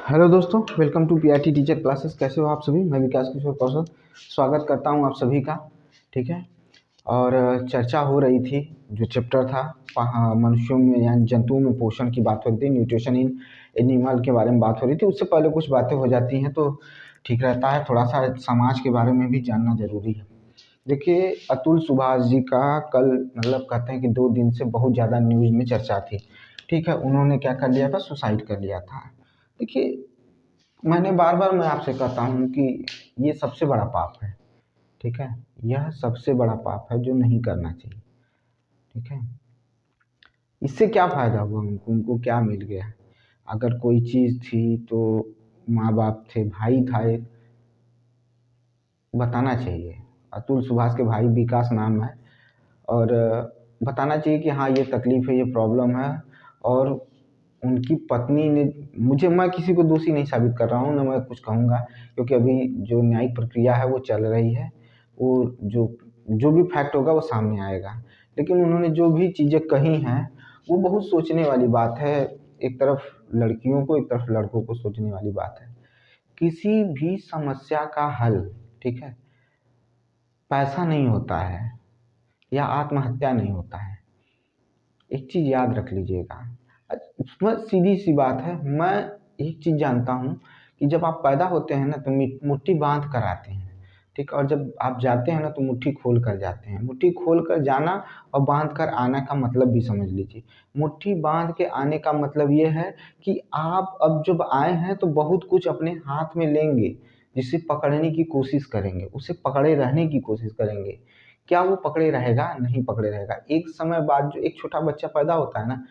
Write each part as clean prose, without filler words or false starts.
Hello दोस्तों, welcome to PRT teacher classes. कैसे हो आप सभी? मैं विकास किशोर कौशल स्वागत करता हूं आप सभी का। ठीक है। और चर्चा हो रही थी, जो चैप्टर था मनुष्यों में यानी जंतुओं में पोषण की बात हो रही थी, न्यूट्रिशन इन एनिमल के बारे में बात हो रही थी। उससे पहले कुछ बातें हो जाती हैं तो ठीक रहता है, थोड़ा सा समाज के बारे में भी जानना जरूरी है। देखिए, अतुल सुभाष जी का कल मतलब कहते हैं कि 2 दिन से बहुत ज़्यादा न्यूज़ में चर्चा थी। ठीक है, उन्होंने क्या कर लिया था, सुसाइड कर लिया था। देखिए, मैंने बार बार मैं आपसे कहता हूँ कि ये सबसे बड़ा पाप है। ठीक है, यह सबसे बड़ा पाप है जो नहीं करना चाहिए। ठीक है, इससे क्या फ़ायदा हुआ उनको क्या मिल गया? अगर कोई चीज़ थी तो माँ बाप थे, भाई था एक, बताना चाहिए। अतुल सुभाष के भाई विकास नाम है, और बताना चाहिए कि हाँ, ये तकलीफ़ है, ये प्रॉब्लम है। और उनकी पत्नी ने, मैं किसी को दोषी नहीं साबित कर रहा हूँ, ना मैं कुछ कहूँगा, क्योंकि अभी जो न्यायिक प्रक्रिया है वो चल रही है। वो जो जो भी फैक्ट होगा वो सामने आएगा। लेकिन उन्होंने जो भी चीज़ें कही हैं वो बहुत सोचने वाली बात है। एक तरफ लड़कियों को, एक तरफ लड़कों को सोचने वाली बात है। किसी भी समस्या का हल, ठीक है, पैसा नहीं होता है या आत्महत्या नहीं होता है। एक चीज़ याद रख लीजिएगा। उसमें सीधी सी बात है। मैं एक चीज़ जानता हूँ कि जब आप पैदा होते हैं ना तो मुट्ठी बांध कर आते हैं। ठीक, और जब आप जाते हैं ना तो मुट्ठी खोल कर जाते हैं। मुट्ठी खोल कर जाना और बांध कर आना का मतलब भी समझ लीजिए। मुट्ठी बांध के आने का मतलब ये है कि आप अब जब आए हैं तो बहुत कुछ अपने हाथ में लेंगे, जिसे पकड़ने की कोशिश करेंगे, उसे पकड़े रहने की कोशिश करेंगे। क्या वो पकड़े रहेगा? नहीं पकड़े रहेगा। एक समय बाद जो एक छोटा बच्चा पैदा होता है ना,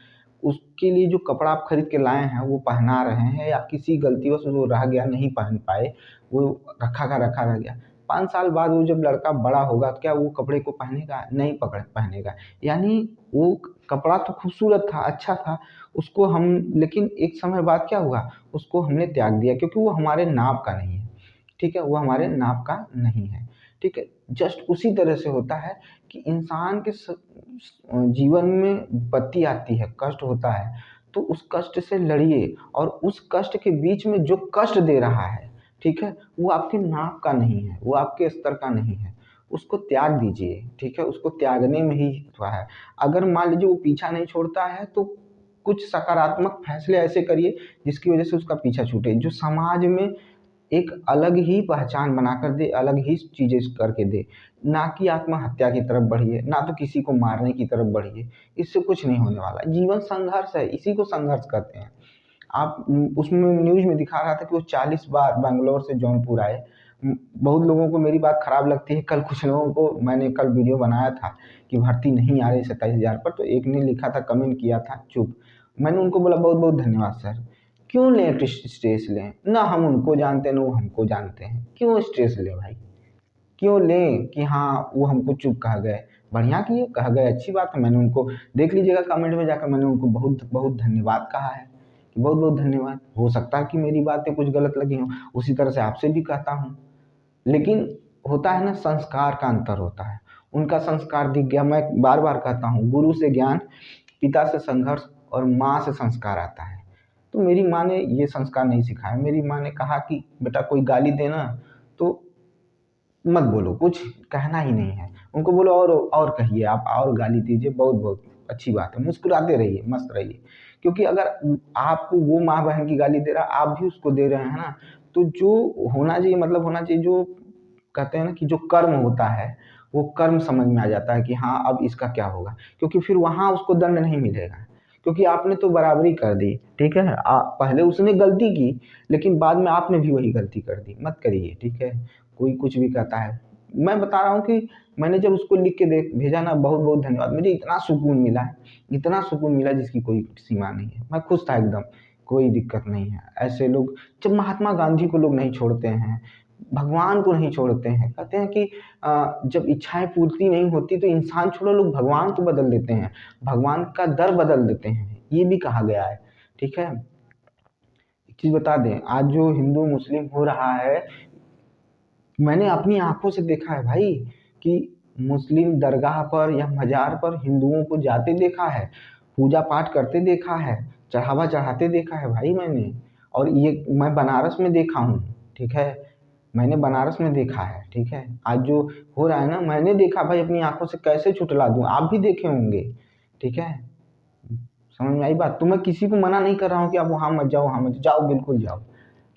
उसके लिए जो कपड़ा आप खरीद के लाए हैं वो पहना रहे हैं, या किसी गलतियों से वो रह गया, नहीं पहन पाए, वो रखा का रखा रह गया। 5 साल बाद वो जब लड़का बड़ा होगा, क्या वो कपड़े को पहनेगा? नहीं पकड़ पहनेगा। यानी वो कपड़ा तो खूबसूरत था, अच्छा था, उसको हम, लेकिन एक समय बाद क्या हुआ, उसको हमने त्याग दिया, क्योंकि वो हमारे नाप का नहीं है। ठीक है, वो हमारे नाप का नहीं है। ठीक है, जस्ट उसी तरह से होता है कि इंसान के जीवन में विपत्ति आती है, कष्ट होता है, तो उस कष्ट से लड़िए। और उस कष्ट के बीच में जो कष्ट दे रहा है, ठीक है, वो आपके नाप का नहीं है, वो आपके स्तर का नहीं है, उसको त्याग दीजिए। ठीक है, उसको त्यागने में ही हुआ है। अगर मान लीजिए वो पीछा नहीं छोड़ता है तो कुछ सकारात्मक फैसले ऐसे करिए जिसकी वजह से उसका पीछा छूटे, जो समाज में एक अलग ही पहचान बनाकर दे, अलग ही चीज़ें करके दे। ना कि आत्महत्या की तरफ बढ़िए, ना तो किसी को मारने की तरफ बढ़िए। इससे कुछ नहीं होने वाला। जीवन संघर्ष है, इसी को संघर्ष कहते हैं। आप उसमें न्यूज़ में दिखा रहा था कि वो 40 बार बैंगलोर से जौनपुर आए। बहुत लोगों को मेरी बात खराब लगती है। कल कुछ लोगों को, मैंने कल वीडियो बनाया था कि भर्ती नहीं आ रही 27,000 पर, तो एक ने लिखा था, कमेंट किया था, चुप। मैंने उनको बोला बहुत बहुत धन्यवाद सर। क्यों लें स्ट्रेस लें? ना हम उनको जानते हैं ना वो हमको जानते हैं, क्यों स्ट्रेस लें भाई? क्यों लें कि हाँ वो हमको चुप कह गए? बढ़िया किए, कह गए, अच्छी बात है। मैंने उनको, देख लीजिएगा कमेंट में जाकर, मैंने उनको बहुत बहुत धन्यवाद कहा है कि बहुत बहुत धन्यवाद। हो सकता है कि मेरी बातें कुछ गलत लगी हों, उसी तरह से आपसे भी कहता हूँ। लेकिन होता है ना, संस्कार का अंतर होता है। उनका संस्कार दिख गया। मैं बार बार कहता हूँ, गुरु से ज्ञान, पिता से संघर्ष और माँ से संस्कार आता है। तो मेरी माँ ने ये संस्कार नहीं सिखाया। मेरी माँ ने कहा कि बेटा कोई गाली देना तो मत बोलो, कुछ कहना ही नहीं है। उनको बोलो और कहिए, आप और गाली दीजिए, बहुत बहुत अच्छी बात है, मुस्कुराते रहिए, मस्त रहिए। क्योंकि अगर आपको वो माँ बहन की गाली दे रहा, आप भी उसको दे रहे हैं ना, तो जो होना चाहिए, मतलब होना चाहिए, जो कहते हैं ना कि जो कर्म होता है, वो कर्म समझ में आ जाता है कि हाँ अब इसका क्या होगा। क्योंकि फिर वहाँ उसको दंड नहीं मिलेगा, क्योंकि आपने तो बराबरी कर दी। ठीक है, पहले उसने गलती की, लेकिन बाद में आपने भी वही गलती कर दी, मत करिए। ठीक है, कोई कुछ भी कहता है। मैं बता रहा हूँ कि मैंने जब उसको लिख के भेजा ना, बहुत बहुत धन्यवाद, मुझे इतना सुकून मिला है, इतना सुकून मिला जिसकी कोई सीमा नहीं है। मैं खुश था एकदम, कोई दिक्कत नहीं है। ऐसे लोग, जब महात्मा गांधी को लोग नहीं छोड़ते हैं, भगवान को नहीं छोड़ते हैं, कहते हैं कि जब इच्छाएं पूर्ति नहीं होती तो इंसान छोड़ो, लोग भगवान को बदल देते हैं, भगवान का दर बदल देते हैं, ये भी कहा गया है। ठीक है, एक चीज बता दें, आज जो हिंदू मुस्लिम हो रहा है, मैंने अपनी आंखों से देखा है भाई, कि मुस्लिम दरगाह पर या मजार पर हिंदुओं को जाते देखा है, पूजा पाठ करते देखा है, चढ़ावा चढ़ाते देखा है भाई मैंने। और ये मैं बनारस में देखा हूँ, ठीक है, मैंने बनारस में देखा है, ठीक है। आज जो हो रहा है ना, मैंने देखा भाई अपनी आंखों से, कैसे छुटला दूँ, आप भी देखे होंगे, ठीक है। समझ में आई बात? तो मैं किसी को मना नहीं कर रहा हूँ कि आप वहाँ मत जाओ, वहाँ मत जाओ, बिल्कुल जाओ,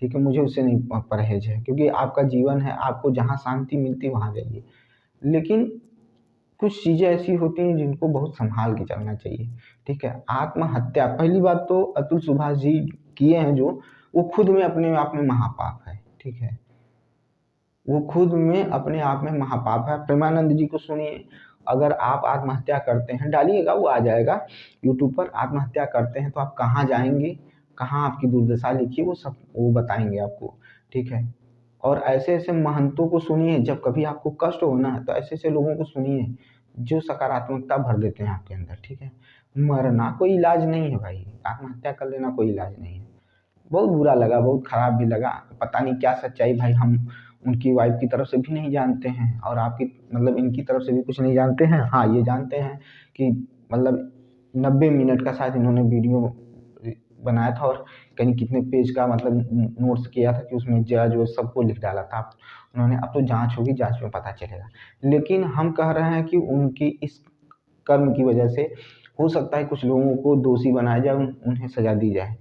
ठीक है, मुझे उससे नहीं परहेज है, क्योंकि आपका जीवन है, आपको जहाँ शांति मिलती है वहाँ जाइए। लेकिन कुछ चीज़ें ऐसी होती हैं जिनको बहुत संभाल के चलना चाहिए, ठीक है। आत्महत्या, पहली बात तो अतुल सुभाष जी किए हैं जो, वो खुद में अपने आप में महापाप है, ठीक है। वो खुद में अपने आप में महापाप है। प्रेमानंद जी को सुनिए, अगर आप आत्महत्या करते हैं, डालिएगा वो आ जाएगा यूट्यूब पर, आत्महत्या करते हैं तो आप कहाँ जाएंगे, कहाँ आपकी दुर्दशा लिखी, वो सब वो बताएंगे आपको, ठीक है। और ऐसे ऐसे महंतों को सुनिए, जब कभी आपको कष्ट हो ना, तो ऐसे ऐसे लोगों को सुनिए जो सकारात्मकता भर देते हैं आपके अंदर, ठीक है। मरना कोई इलाज नहीं है भाई, आत्महत्या कर लेना कोई इलाज नहीं है। बहुत बुरा लगा, बहुत खराब भी लगा, पता नहीं क्या सच्चाई भाई, हम उनकी वाइफ की तरफ से भी नहीं जानते हैं और आपकी मतलब इनकी तरफ से भी कुछ नहीं जानते हैं। हाँ, ये जानते हैं कि मतलब 90 मिनट का शायद इन्होंने वीडियो बनाया था और कहीं कितने पेज का मतलब नोट्स किया था कि उसमें जज वो सबको लिख डाला था उन्होंने। अब तो जांच होगी, जांच में पता चलेगा। लेकिन हम कह रहे हैं कि उनकी इस कर्म की वजह से हो सकता है कुछ लोगों को दोषी बनाया जाए, उन्हें सजा दी जाए।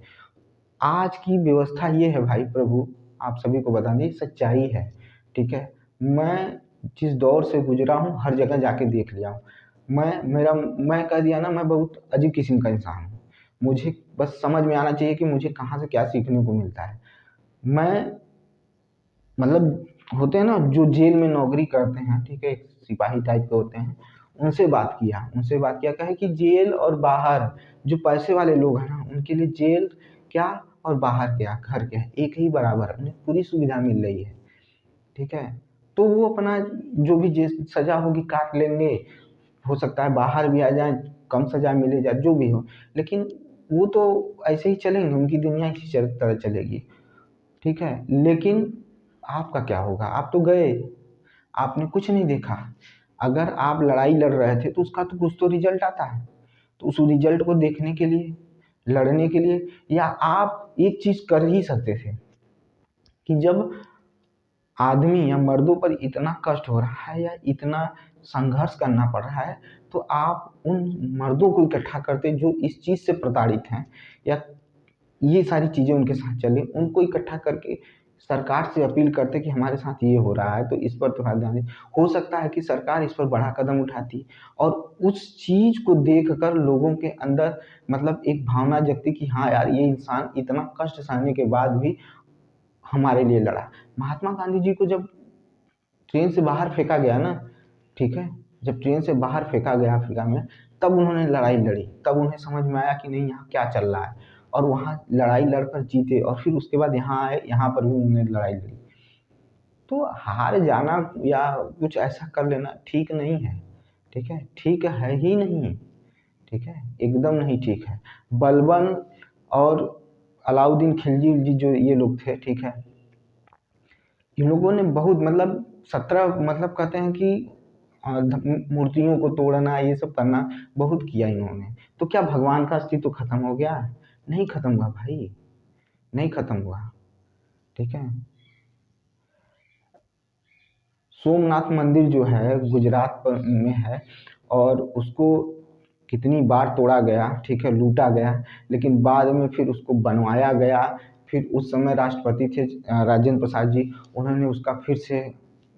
आज की व्यवस्था ये है भाई, प्रभु आप सभी को बता दें, सच्चाई है, ठीक है। मैं जिस दौर से गुजरा हूँ, हर जगह जाके देख लिया हूँ। मैं कह दिया ना, मैं बहुत अजीब किस्म का इंसान हूँ। मुझे बस समझ में आना चाहिए कि मुझे कहाँ से क्या सीखने को मिलता है। मैं मतलब होते हैं ना जो जेल में नौकरी करते हैं, ठीक है, सिपाही टाइप के होते हैं, उनसे बात किया कहे कि जेल और बाहर जो पैसे वाले लोग हैं ना, उनके लिए जेल क्या और बाहर क्या, घर क्या, एक ही बराबर है, उन्हें पूरी सुविधा मिल रही है, ठीक है। तो वो अपना जो भी सजा होगी काट लेंगे, हो सकता है बाहर भी आ जाए, कम सजा मिले जाए, जो भी हो, लेकिन वो तो ऐसे ही चलेंगे, उनकी दुनिया इसी तरह चलेगी, ठीक है। लेकिन आपका क्या होगा? आप तो गए, आपने कुछ नहीं देखा। अगर आप लड़ाई लड़ रहे थे तो उसका तो कुछ तो रिजल्ट आता है, तो उस रिजल्ट को देखने के लिए, लड़ने के लिए, या आप एक चीज कर ही सकते थे कि जब आदमी या मर्दों पर इतना कष्ट हो रहा है या इतना संघर्ष करना पड़ रहा है, तो आप उन मर्दों को इकट्ठा करते जो इस चीज से प्रताड़ित हैं, या ये सारी चीज़ें उनके साथ चले, उनको इकट्ठा करके सरकार से अपील करते कि हमारे साथ ये हो रहा है, तो इस पर थोड़ा ध्यान दें। हो सकता है कि सरकार इस पर बड़ा कदम उठाती और उस चीज़ को देखकर लोगों के अंदर मतलब एक भावना जगती कि हाँ यार, ये इंसान इतना कष्ट सहने के बाद भी हमारे लिए लड़ा। महात्मा गांधी जी को जब ट्रेन से बाहर फेंका गया ना, ठीक है, जब ट्रेन से बाहर फेंका गया अफ्रीका में, तब उन्होंने लड़ाई लड़ी, तब उन्हें समझ में आया कि नहीं, यहाँ क्या चल रहा है, और वहाँ लड़ाई लड़कर जीते, और फिर उसके बाद यहाँ आए, यहाँ पर भी उन्होंने लड़ाई लड़ी। तो हार जाना या कुछ ऐसा कर लेना ठीक नहीं है, ठीक है, ठीक है ही नहीं, ठीक है, एकदम नहीं ठीक है। बलबन और अलाउद्दीन खिलजी जी जो ये लोग थे, ठीक है, इन लोगों ने बहुत मतलब 17 मतलब कहते हैं कि मूर्तियों को तोड़ना, ये सब करना बहुत किया इन्होंने। तो क्या भगवान का अस्तित्व खत्म हो गया? नहीं खत्म हुआ भाई, नहीं खत्म हुआ, ठीक है। सोमनाथ मंदिर जो है गुजरात में है, और उसको कितनी बार तोड़ा गया, ठीक है, लूटा गया, लेकिन बाद में फिर उसको बनवाया गया। फिर उस समय राष्ट्रपति थे राजेंद्र प्रसाद जी, उन्होंने उसका फिर से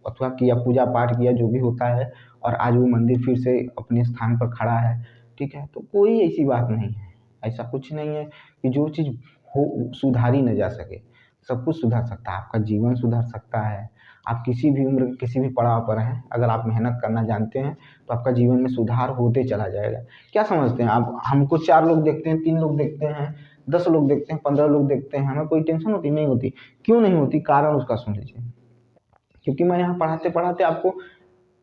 अथवा किया, पूजा पाठ किया, जो भी होता है, और आज वो मंदिर फिर से अपने स्थान पर खड़ा है, ठीक है। तो कोई ऐसी बात नहीं है, ऐसा कुछ नहीं है कि जो चीज़ हो सुधारी न जा सके। सब कुछ सुधर सकता है, आपका जीवन सुधर सकता है। आप किसी भी उम्र किसी भी पड़ाव पर हैं, अगर आप मेहनत करना जानते हैं तो आपका जीवन में सुधार होते चला जाएगा। क्या समझते हैं आप? हमको 4 लोग देखते हैं, 3 लोग देखते हैं, 10 लोग देखते हैं, 15 लोग देखते हैं, हमें कोई टेंशन होती नहीं होती? क्यों नहीं होती? कारण उसका सुन लीजिए। क्योंकि मैं यहाँ पढ़ाते पढ़ाते आपको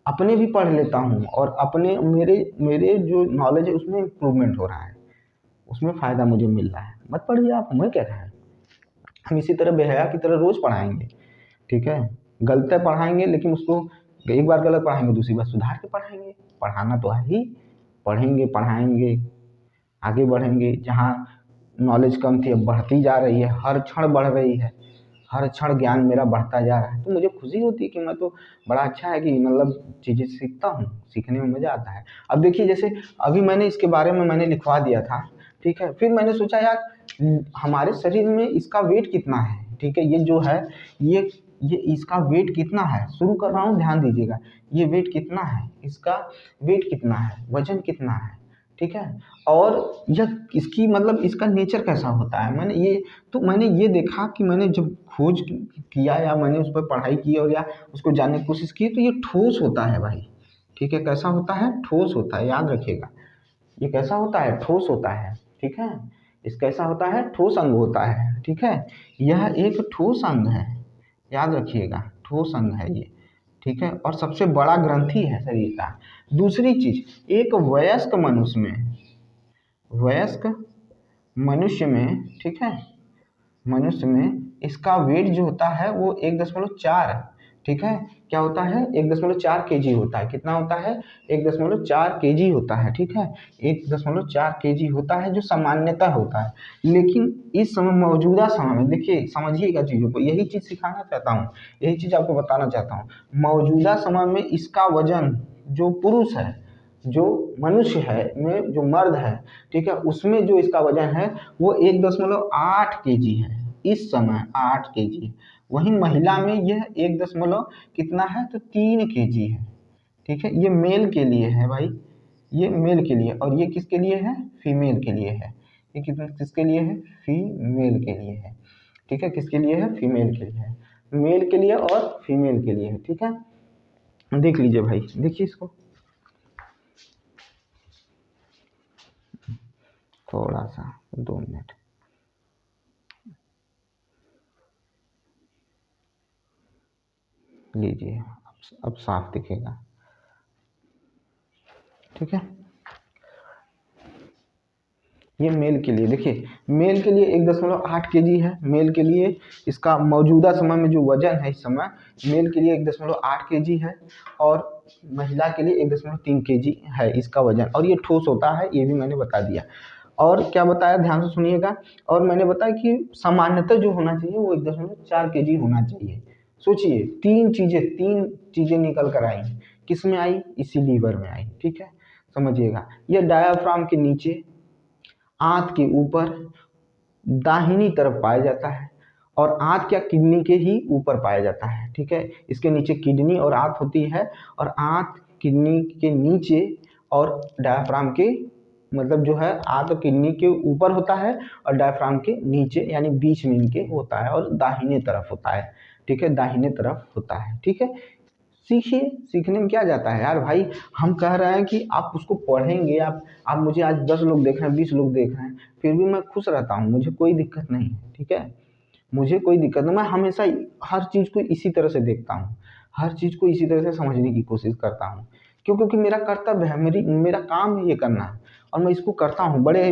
अपने भी पढ़ लेता हूँ, और अपने मेरे मेरे जो नॉलेज है उसमें इम्प्रूवमेंट हो रहा है, उसमें फ़ायदा मुझे मिल रहा है। मत पढ़िए आप, हमें क्या है, हम इसी तरह बेहया की तरह रोज़ पढ़ाएंगे, ठीक है। गलत पढ़ाएंगे, लेकिन उसको एक बार गलत पढ़ाएंगे, दूसरी बार सुधार के पढ़ाएंगे। पढ़ाना तो है ही, पढ़ेंगे, पढ़ाएंगे, आगे बढ़ेंगे। जहाँ नॉलेज कम थी, अब बढ़ती जा रही है, हर क्षण बढ़ रही है, हर क्षण ज्ञान मेरा बढ़ता जा रहा है। तो मुझे खुशी होती है कि मैं तो बड़ा अच्छा है कि मतलब चीज़ें सीखता हूँ, सीखने में मज़ा आता है। अब देखिए जैसे अभी मैंने इसके बारे में मैंने लिखवा दिया था, ठीक है, फिर मैंने सोचा यार हमारे शरीर में इसका वेट कितना है, ठीक है, ये जो है ये इसका वेट कितना है, शुरू कर रहा हूँ, ध्यान दीजिएगा, ये वेट कितना है, इसका वेट कितना है, वजन कितना है, ठीक है, और यह इसकी मतलब इसका नेचर कैसा होता है। मैंने ये देखा कि मैंने जब खोज किया या मैंने उस पर पढ़ाई की और या उसको जानने की कोशिश की, तो ये ठोस होता है भाई, ठीक है, कैसा होता है, ठोस होता है, याद रखिएगा, ये कैसा होता है, ठोस होता है, ठीक है, इस कैसा होता है, ठोस अंग होता है, ठीक है, यह एक ठोस अंग है, याद रखिएगा, ठोस अंग है ये, ठीक है, और सबसे बड़ा ग्रंथि है शरीर का। दूसरी चीज, एक वयस्क मनुष्य में, ठीक है, मनुष्य में इसका वेट जो होता है वो 1.4, ठीक है, क्या होता है, 1.4 केजी होता है, कितना होता है, 1.4 केजी होता है, ठीक है, 1.4 केजी होता है जो सामान्यतः होता है। लेकिन इस समय, मौजूदा समय में, देखिए समझिएगा चीज़ों को, यही चीज़ सिखाना चाहता हूँ, यही चीज़ आपको बताना चाहता हूँ। मौजूदा समय में इसका वजन, जो पुरुष है, जो मनुष्य है में जो मर्द है, ठीक है, उसमें जो इसका वजन है वो 1.8 केजी है, इस समय 8 केजी है। वहीं महिला में यह 1 दशमलव कितना है, तो 3 केजी है, ठीक है, ये मेल के लिए है भाई, ये मेल के लिए, और ये किसके लिए है, फीमेल के लिए है, ये किसके लिए है, फीमेल के लिए है, ठीक है, किसके लिए है, फीमेल के लिए है, मेल के लिए और फीमेल के लिए है, ठीक है। देख लीजिए भाई, देखिए इसको थोड़ा सा, 2 मिनट, लीजिए, अब साफ दिखेगा, ठीक है। ये मेल के लिए, देखिए मेल के लिए 1.8 केजी है, मेल के लिए इसका मौजूदा समय में जो वजन है इस समय, मेल के लिए 1.8 केजी है, और महिला के लिए 1.3 केजी है इसका वजन, और ये ठोस होता है, ये भी मैंने बता दिया। और क्या बताया, ध्यान से सुनिएगा, और मैंने बताया कि सामान्यतः जो होना चाहिए वो 1.4 केजी होना चाहिए। सोचिए, तीन चीजें निकल कर आई, किस में आई, इसी लीवर में आई, ठीक है, समझिएगा। ये डायाफ्राम के नीचे, आंत के ऊपर, दाहिनी तरफ पाया जाता है, और आंत क्या, किडनी के ही ऊपर पाया जाता है, ठीक है, इसके नीचे किडनी और आंत होती है, और आंत किडनी के नीचे और डायाफ्राम के, मतलब जो है आंत किडनी के ऊपर होता है और डायाफ्राम के नीचे, यानी बीच में इनके होता है, और दाहिने तरफ होता है, ठीक है, दाहिने तरफ होता है, ठीक है। सीखिए, सीखने में क्या जाता है यार भाई, हम कह रहे हैं कि आप उसको पढ़ेंगे, आप मुझे आज 10 लोग देख रहे हैं, 20 लोग देख रहे हैं, फिर भी मैं खुश रहता हूँ, मुझे कोई दिक्कत नहीं है, ठीक है, मुझे कोई दिक्कत नहीं, मैं हमेशा हर चीज़ को इसी तरह से देखता हूँ, हर चीज़ को इसी तरह से समझने की कोशिश करता हूँ, क्यों, क्योंकि मेरा कर्तव्य है, मेरा काम है ये करना, और मैं इसको करता हूँ, बड़े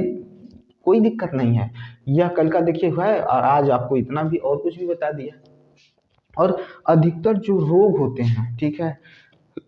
कोई दिक्कत नहीं है। यह कल का देखिए है, और आज आपको इतना भी और कुछ भी बता दिया। और अधिकतर जो रोग होते हैं, ठीक है,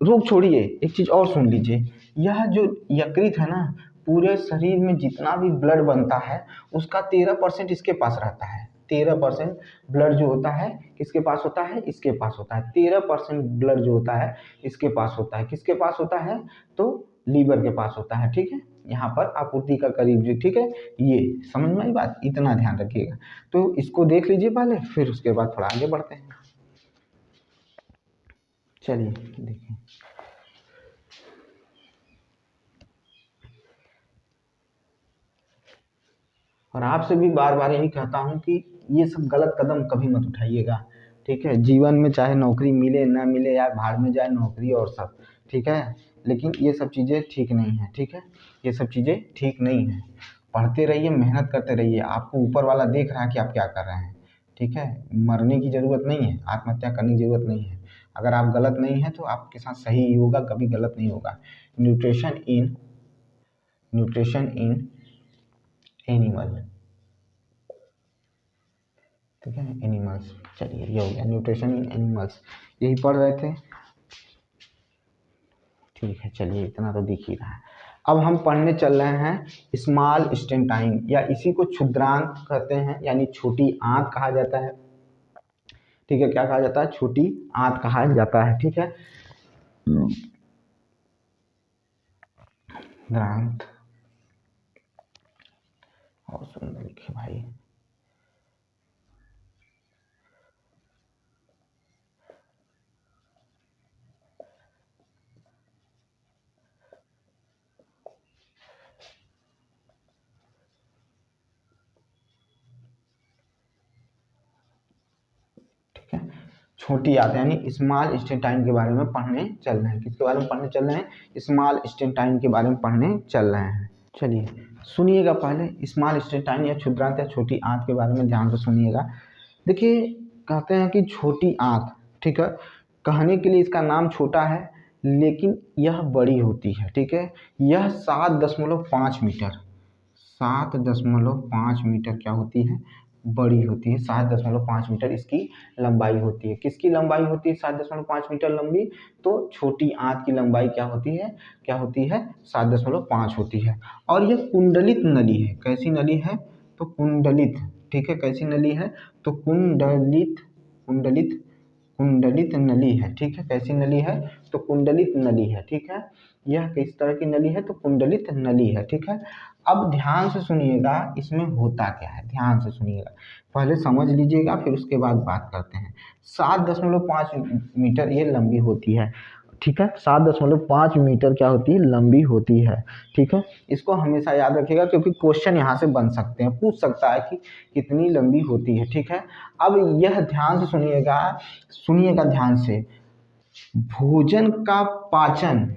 रोग छोड़िए, एक चीज और सुन लीजिए, यह जो यकृत है ना, पूरे शरीर में जितना भी ब्लड बनता है उसका 13% इसके पास रहता है, 13% ब्लड जो होता है किसके पास होता है, इसके पास होता है, 13% ब्लड जो होता है इसके पास होता है, किसके पास होता है, तो लीवर के पास होता है, ठीक है, यहाँ पर आपूर्ति का करीब जो, ठीक है, ये समझ में आई बात, इतना ध्यान रखिएगा। तो इसको देख लीजिए पहले, फिर उसके बाद थोड़ा आगे बढ़ते हैं। चलिए देखिए, और आपसे भी बार बार यही कहता हूँ कि ये सब गलत कदम कभी मत उठाइएगा, ठीक है, जीवन में चाहे नौकरी मिले ना मिले, या भाड़ में जाए नौकरी और सब, ठीक है, लेकिन ये सब चीज़ें ठीक नहीं है, ठीक है, ये सब चीज़ें ठीक नहीं है। पढ़ते रहिए, मेहनत करते रहिए, आपको ऊपर वाला देख रहा है कि आप क्या कर रहे हैं, ठीक है, मरने की ज़रूरत नहीं है, आत्महत्या करने की ज़रूरत नहीं है। अगर आप गलत नहीं हैं तो आपके साथ सही ही होगा, कभी गलत नहीं होगा। न्यूट्रिशन इन एनिमल, ठीक है, एनिमल्स, चलिए ये हो गया, न्यूट्रिशन इन एनिमल्स, यही पढ़ रहे थे, ठीक है, चलिए इतना तो दिख ही रहा है। अब हम पढ़ने चल रहे हैं स्मॉल स्टेंटाइन, या इसी को क्षुद्रांत कहते हैं, यानी छोटी आंत कहा जाता है। ठीक है, क्या कहा जाता है? छोटी आंत कहा जाता है। ठीक है, ग्रांत और सुंदर लिखे भाई। ठीक है, छोटी आंत यानी स्मॉल स्टेंटाइन के बारे में पढ़ने चल रहे हैं। किसके बारे में पढ़ने चल रहे हैं? स्मॉल स्टेंटाइन के बारे में पढ़ने चल रहे हैं। चलिए सुनिएगा, पहले स्मॉल स्टेंटाइन या क्षुद्रांत या छोटी आंत के बारे में ध्यान से सुनिएगा। देखिए, कहते हैं कि छोटी आंत, ठीक है, कहने के लिए इसका नाम छोटा है लेकिन यह बड़ी होती है। ठीक है, यह 7.5 मीटर, 7.5 मीटर क्या होती है? बड़ी होती है। 7.5 मीटर इसकी लंबाई होती है। किसकी लंबाई होती है 7.5 मीटर लंबी? तो छोटी आंत की लंबाई क्या होती है? क्या होती है? 7.5 होती है। और यह कुंडलित नली है। कैसी नली है? तो कुंडलित। ठीक है, कैसी नली है? तो कुंडलित, कुंडलित, कुंडलित नली है। ठीक है, कैसी नली है? तो कुंडलित नली है। ठीक है, यह किस तरह की नली है? तो कुंडलित नली है। ठीक है, अब ध्यान से सुनिएगा, इसमें होता क्या है, ध्यान से सुनिएगा, पहले समझ लीजिएगा फिर उसके बाद बात करते हैं। 7.5 मीटर ये लंबी होती है। ठीक है, 7.5 मीटर क्या होती है? लंबी होती है। ठीक है, इसको हमेशा याद रखिएगा क्योंकि क्वेश्चन यहाँ से बन सकते हैं, पूछ सकता है कि कितनी लंबी होती है। ठीक है, अब यह ध्यान से सुनिएगा, सुनिएगा ध्यान से। भोजन का पाचन,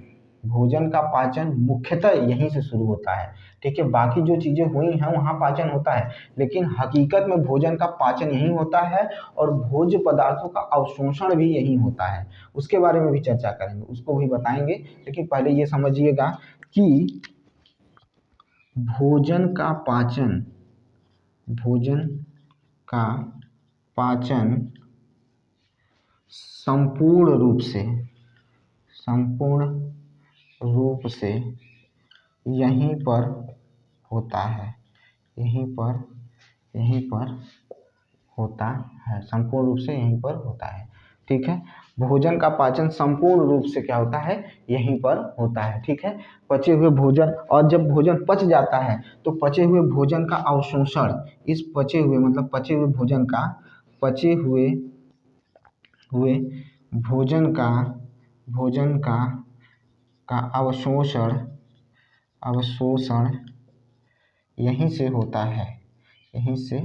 भोजन का पाचन मुख्यतः यहीं से शुरू होता है। ठीक है, बाकी जो चीजें हुई हैं वहाँ पाचन होता है, लेकिन हकीकत में भोजन का पाचन यहीं होता है और भोज्य पदार्थों का अवशोषण भी यहीं होता है। उसके बारे में भी चर्चा करेंगे, उसको भी बताएंगे, लेकिन पहले ये समझिएगा कि भोजन का पाचन, भोजन का पाचन संपूर्ण रूप से, संपूर्ण रूप से यहीं पर होता है, यहीं पर, यहीं पर होता है, संपूर्ण रूप से यहीं पर होता है। ठीक है, भोजन का पाचन संपूर्ण रूप से क्या होता है? यहीं पर होता है। ठीक है, पचे हुए भोजन, और जब भोजन पच जाता है तो पचे हुए भोजन का अवशोषण, इस पचे हुए मतलब पचे हुए भोजन का, पचे हुए हुए भोजन का, भोजन का अवशोषण, अवशोषण यहीं से होता है, यहीं से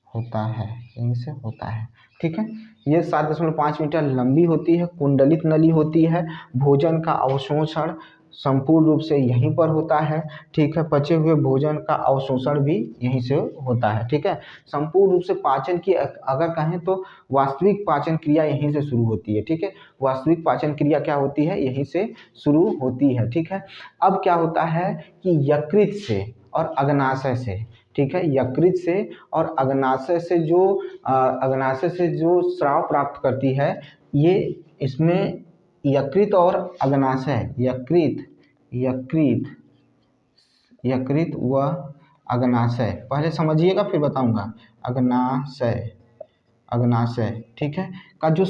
होता है, यहीं से होता है। ठीक है, ये 7.5 मीटर लंबी होती है, कुंडलित नली होती है, भोजन का अवशोषण संपूर्ण रूप से यहीं पर होता है। ठीक है, पचे हुए भोजन का अवशोषण भी यहीं से होता है। ठीक है, संपूर्ण रूप से पाचन की अगर कहें तो वास्तविक पाचन क्रिया यहीं से शुरू होती है। ठीक है, वास्तविक पाचन क्रिया क्या होती है? यहीं से शुरू होती है। ठीक है, अब क्या होता है कि यकृत से और अग्नाशय से, ठीक है, यकृत से और अग्नाशय से जो अग्नाशय से जो स्राव प्राप्त करती है, ये इसमें यकृत और अग्नाशय, यकृत, यकृत, यकृत व अग्नाशय, पहले समझिएगा फिर बताऊंगा। अग्नाशय, अग्नाशय, ठीक है, का जो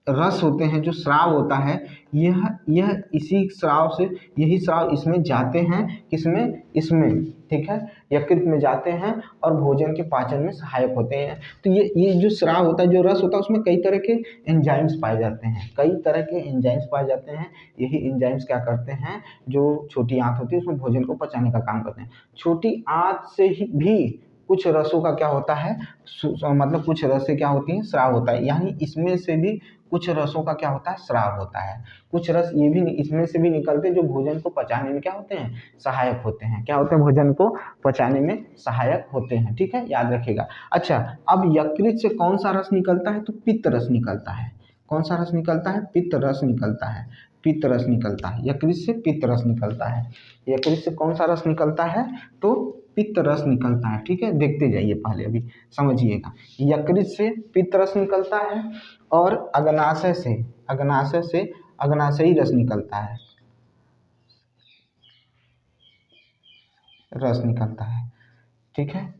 रस होते हैं, जो स्राव होता है, यह इसी स्राव से, यही स्राव इसमें जाते हैं, किसमें? इसमें। ठीक है, यकृत में जाते हैं और भोजन के पाचन में सहायक होते हैं। तो ये जो स्राव होता है, जो रस होता है, उसमें कई तरह के एंजाइम्स पाए जाते हैं, कई तरह के एंजाइम्स पाए जाते हैं। यही एंजाइम्स क्या करते हैं? जो छोटी आंत होती है उसमें भोजन को पचाने का काम करते हैं। छोटी आंत से ही भी कुछ रसों का क्या होता है? मतलब कुछ रसें क्या होती हैं? स्राव होता है, यानी इसमें से भी कुछ रसों का क्या होता है? स्राव होता है। कुछ रस ये भी इसमें से भी निकलते हैं जो भोजन को पचाने में क्या होते हैं? सहायक होते हैं। क्या होते हैं? भोजन को पचाने में सहायक होते हैं। ठीक है, याद रखिएगा। अच्छा, अब यकृत से कौन सा रस निकलता है? तो पित्त रस निकलता है। कौन सा रस निकलता है? पित्त रस निकलता है, पित्त रस निकलता है, यकृत से पित्त रस निकलता है। यकृत से कौन सा रस निकलता है? तो पित्त रस निकलता है। ठीक है, देखते जाइए, पहले अभी समझिएगा। यकृत से पित्त रस निकलता है और अग्नाशय से, अग्नाशय से अग्नाशयी रस निकलता है। रस निकलता है, ठीक है।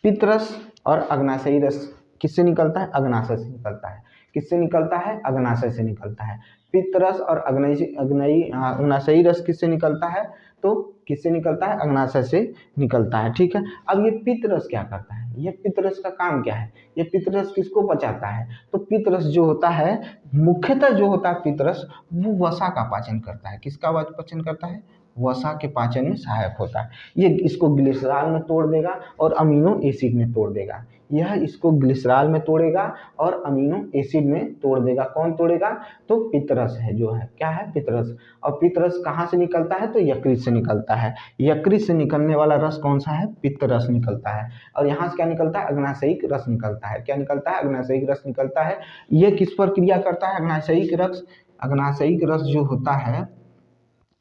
पित्तरस और अग्नाशयी रस किससे निकलता है? अग्नाशय से निकलता है। किससे निकलता है? अग्नाशय से निकलता है। पित्तरस और अग्नाशयी रस किससे निकलता है? तो किससे निकलता है? अग्नाशय से निकलता है, ठीक है। अब ये पित्तरस क्या करता है? ये पित्तरस का काम क्या है? ये पित्तरस किसको पचाता है? तो पित्तरस जो होता है, मुख्यतः जो होता है पित्तरस, वो वसा का पाचन करता है। किसका पाचन करता है? वसा के पाचन में सहायक होता है। ये इसको ग्लिसरॉल में तोड़ देगा और अमीनो एसिड में तोड़ देगा। यह इसको ग्लिसरॉल में तोड़ेगा और अमीनो एसिड में तोड़ देगा। कौन तोड़ेगा? तो पित्तरस है, जो है क्या है? पित्तरस। और पित्तरस कहाँ से निकलता है? तो यकृत से निकलता है। यकृत से निकलने वाला रस कौन सा है? पित्तरस निकलता है। और यहाँ से क्या निकलता है? अग्नाशयिक रस निकलता है। क्या निकलता है? अग्नाशयिक रस निकलता है। ये किस पर क्रिया करता है? अग्नाशयिक रस। अग्नाशयिक रस जो होता है,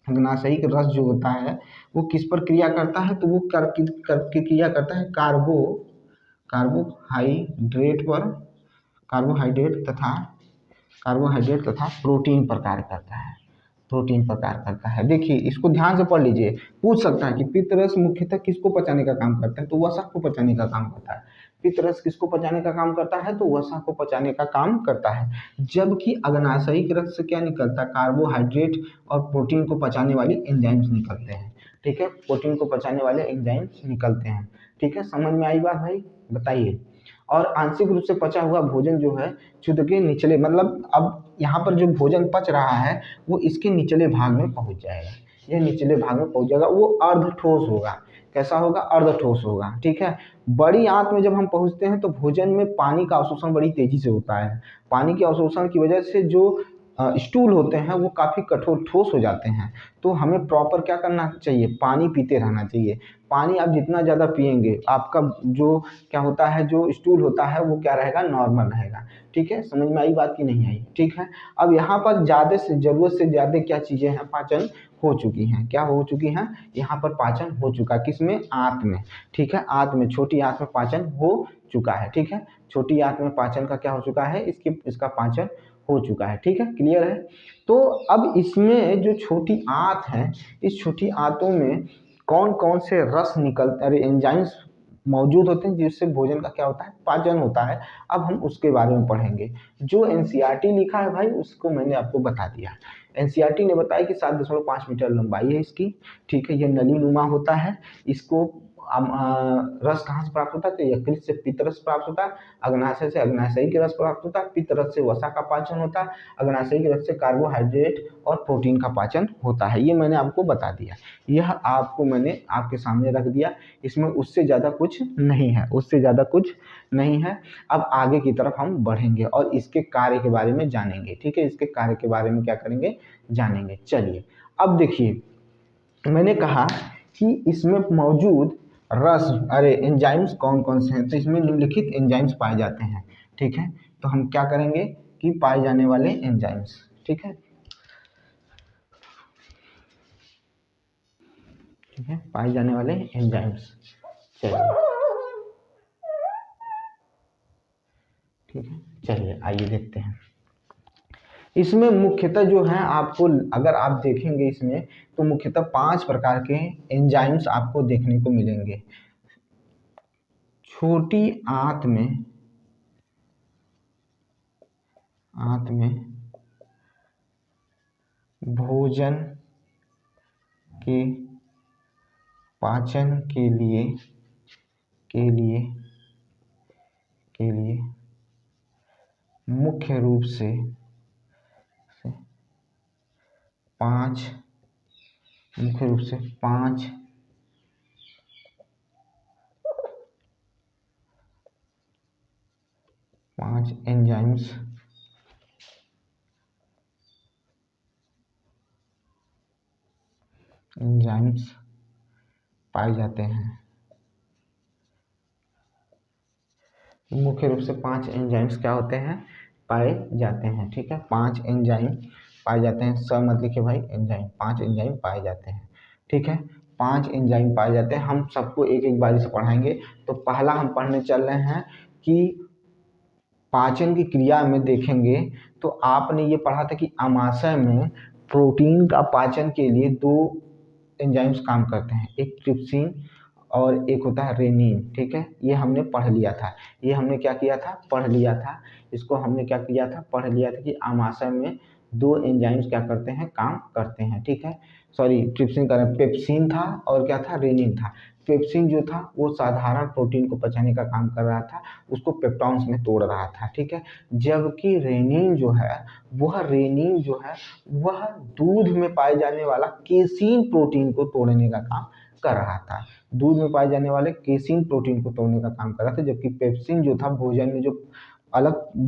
अग्नाशयिक रस जो होता है वो किस पर क्रिया करता है? तो वो करके क्रिया करता है कार्बोहाइड्रेट पर, कार्बोहाइड्रेट तथा प्रोटीन पर कार्य करता है। प्रोटीन पर कार्य करता है। देखिए इसको ध्यान से पढ़ लीजिए। पूछ सकता है कि पित्तरस मुख्यतः किसको पचाने का काम करता है? तो वसा को पचाने का काम करता है। पित्तरस किसको पचाने का काम करता है? तो वसा को पचाने का काम करता है। जबकि अग्नाशयिक रस से क्या निकलता है? कार्बोहाइड्रेट और प्रोटीन को पचाने वाली एंजाइम्स निकलते हैं, ठीक है। प्रोटीन को पचाने वाले एंजाइम्स निकलते हैं, ठीक है। समझ में आई बात भाई? बताइए। और आंशिक रूप से पचा हुआ भोजन जो है क्षुद्र के निचले, मतलब अब यहाँ पर जो भोजन पच रहा है वो इसके निचले भाग में पहुंच जाएगा। यह निचले भाग में पहुंच जाएगा। वो अर्ध ठोस होगा। कैसा होगा? अर्ध ठोस होगा, ठीक है। बड़ी आंत में जब हम पहुंचते हैं तो भोजन में पानी का अवशोषण बड़ी तेजी से होता है। पानी के अवशोषण की वजह से जो स्टूल होते हैं वो काफ़ी कठोर ठोस हो जाते हैं। तो हमें प्रॉपर क्या करना चाहिए? पानी पीते रहना चाहिए। पानी आप जितना ज़्यादा पिएंगे आपका जो क्या होता है, जो स्टूल होता है वो क्या रहेगा? नॉर्मल रहेगा, ठीक है। समझ में आई बात की नहीं आई? ठीक है। अब यहाँ पर ज़्यादा से ज़रूरत से ज़्यादा क्या चीज़ें हैं? पाचन हो चुकी हैं। क्या हो चुकी हैं? यहाँ पर पाचन हो चुका। किसमें? आंत में, ठीक है। आंत में, छोटी आंत में पाचन हो चुका है, ठीक है। छोटी आंत में पाचन का क्या हो चुका है? इसका पाचन हो चुका है, ठीक है। क्लियर है? तो अब इसमें जो छोटी आंत है, इस छोटी आंतों में कौन कौन से रस अरे एंजाइम्स मौजूद होते हैं जिससे भोजन का क्या होता है? पाचन होता है। अब हम उसके बारे में पढ़ेंगे। जो एनसीईआरटी लिखा है भाई उसको मैंने आपको बता दिया। एनसीईआरटी ने बताया कि 7.5 मीटर लंबाई है इसकी, ठीक है। ये नलीनुमा होता है। इसको रस कहाँ से प्राप्त होता है? तो यकृत से पित्तरस प्राप्त होता है। अग्नाशय से अग्नाशयिक रस प्राप्त होता है। पित्तरस से वसा का पाचन होता है। अग्नाशयिक रस से कार्बोहाइड्रेट और प्रोटीन का पाचन होता है। ये मैंने आपको बता दिया। यह आपको मैंने आपके सामने रख दिया। इसमें उससे ज़्यादा कुछ नहीं है, उससे ज़्यादा कुछ नहीं है। अब आगे की तरफ हम बढ़ेंगे और इसके कार्य के बारे में जानेंगे, ठीक है। इसके कार्य के बारे में क्या करेंगे? जानेंगे। चलिए अब देखिए, मैंने कहा कि इसमें मौजूद एंजाइम्स कौन कौन से हैं? तो इसमें निम्नलिखित एंजाइम्स पाए जाते हैं, ठीक है। तो हम क्या करेंगे कि पाए जाने वाले एंजाइम्स, ठीक है, ठीक है, पाए जाने वाले एंजाइम्स। चलिए, ठीक है, चलिए आइए देखते हैं। इसमें मुख्यतः जो है आपको, अगर आप देखेंगे इसमें तो मुख्यतः 5 प्रकार के एंजाइम्स आपको देखने को मिलेंगे। छोटी आंत में भोजन के पाचन के लिए मुख्य रूप से 5 एंजाइम्स पाए जाते हैं। मुख्य रूप से 5 एंजाइम्स क्या होते हैं? पाए जाते हैं, ठीक है। 5 एंजाइम पाए जाते हैं। मत लिखिए भाई, एंजाइम, 5 एंजाइम पाए जाते हैं, ठीक है। 5 एंजाइम पाए जाते हैं। हम सबको एक एक बारी से पढ़ाएंगे। तो पहला हम पढ़ने चल रहे हैं कि पाचन की क्रिया में देखेंगे तो आपने ये पढ़ा था कि आमाशय में प्रोटीन का पाचन के लिए 2 एंजाइम्स काम करते हैं, एक ट्रिप्सिन और एक होता है रेनिन। ठीक है, ये हमने पढ़ लिया था, ये हमने क्या किया था, पढ़ लिया था। इसको हमने क्या किया था, पढ़ लिया था कि आमाशय में दो एंजाइम्स क्या करते हैं, काम करते हैं। ठीक है, सॉरी ट्रिप्सिन का पेप्सिन था और क्या था, रेनिन था। पेप्सिन जो था वो साधारण प्रोटीन को पचाने का काम कर रहा था, उसको पेप्टॉन्स में तोड़ रहा था। ठीक है, जबकि रेनिन जो है, वह दूध में पाए जाने वाला केसीन प्रोटीन को तोड़ने का काम कर रहा था। दूध में पाए जाने वाले केसीन प्रोटीन को तोड़ने का काम कर रहा था, जबकि पेप्सिन जो था भोजन में जो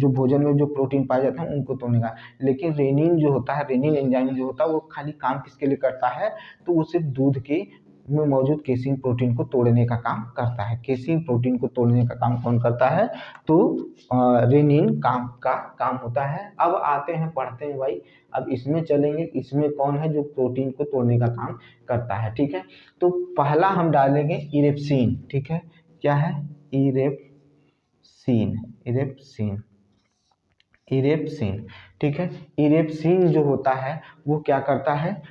भोजन में जो प्रोटीन पाए जाते हैं उनको तोड़ने का। लेकिन रेनिन जो होता है, रेनिन एंजाइम जो होता है, वो खाली काम किसके लिए करता है, तो वो सिर्फ दूध के में मौजूद केसीन प्रोटीन को तोड़ने का काम करता है। केसीन प्रोटीन को तोड़ने का काम कौन करता है, तो रेनिन काम होता है। अब आते हैं, पढ़ते हैं भाई, अब इसमें चलेंगे, इसमें कौन है जो प्रोटीन को तोड़ने का काम करता है। ठीक है, तो पहला हम डालेंगे इरेप्सिन। ठीक है, क्या है, इरेप्सिन। ठीक है, इरेप्सिन जो होता है वो क्या करता है,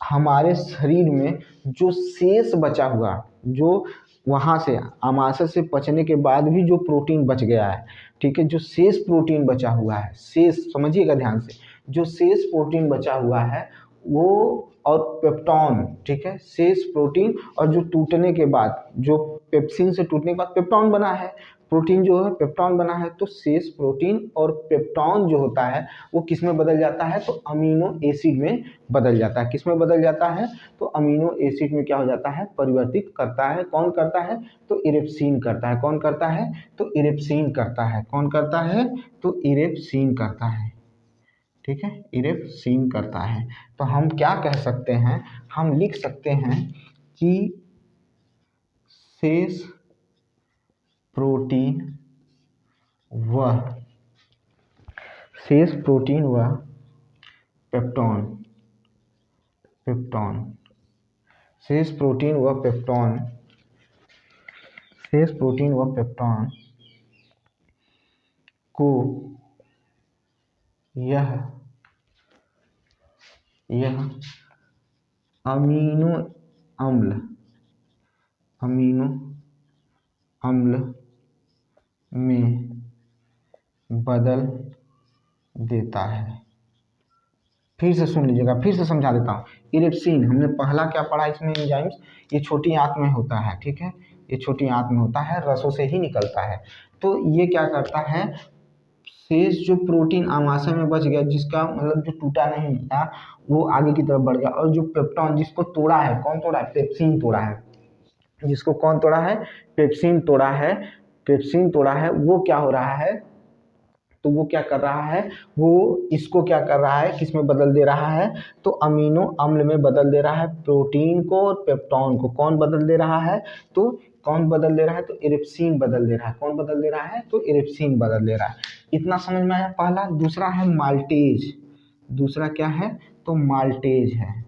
हमारे शरीर में जो शेष बचा हुआ, जो वहाँ से आमाशय से पचने के बाद भी जो प्रोटीन बच गया है, ठीक है, जो शेष प्रोटीन बचा हुआ है, शेष समझिएगा ध्यान से, जो शेष प्रोटीन बचा हुआ है वो, और पेप्टॉन, ठीक है, शेष प्रोटीन और जो टूटने के बाद, जो पेप्सिन से टूटने के बाद पेप्टॉन बना है, प्रोटीन जो है पेप्टॉन बना है, तो शेष प्रोटीन और पेप्टॉन जो होता है वो किस में बदल जाता है, तो अमीनो एसिड में बदल जाता है। किस में बदल जाता है, तो अमीनो एसिड में क्या हो जाता है, परिवर्तित करता है। कौन करता है, तो इरेप्सिन करता है। कौन करता है, तो इरेप्सिन करता है। कौन करता है, तो इरेप्सिन करता है। ठीक है, इरेप्सिन करता है। तो हम क्या कह सकते हैं, हम लिख सकते हैं कि शेष प्रोटीन व पेप्टॉन शेष प्रोटीन व पेप्टॉन को यह अमीनो अम्ल में बदल देता है। फिर से सुन लीजिएगा, फिर से समझा देता हूँ। इरेप्सिन हमने पहला क्या पढ़ा, इसमें एंजाइम्स, ये छोटी आंत में होता है। ठीक है, ये छोटी आंत में होता है, रसों से ही निकलता है। तो ये क्या करता है, शेष जो प्रोटीन आमाशय में बच गया, जिसका मतलब जो टूटा नहीं था वो आगे की तरफ बढ़ गया, और जो पेप्टॉन जिसको तोड़ा है, कौन तोड़ा है, पेप्सिन तोड़ा है, जिसको कौन तोड़ा है, पेप्सिन तोड़ा है, वो क्या हो रहा है, तो वो क्या कर रहा है, वो इसको क्या कर रहा है, किस में बदल दे रहा है, तो अमीनो अम्ल में बदल दे रहा है, प्रोटीन को और पेप्टॉन को। कौन बदल दे रहा है, तो कौन बदल दे रहा है, तो इरेप्सिन बदल दे रहा है। कौन बदल दे रहा है, तो इरेप्सिन बदल दे रहा है। इतना समझ में आया पहला। दूसरा है माल्टेज। दूसरा क्या है, तो माल्टेज है,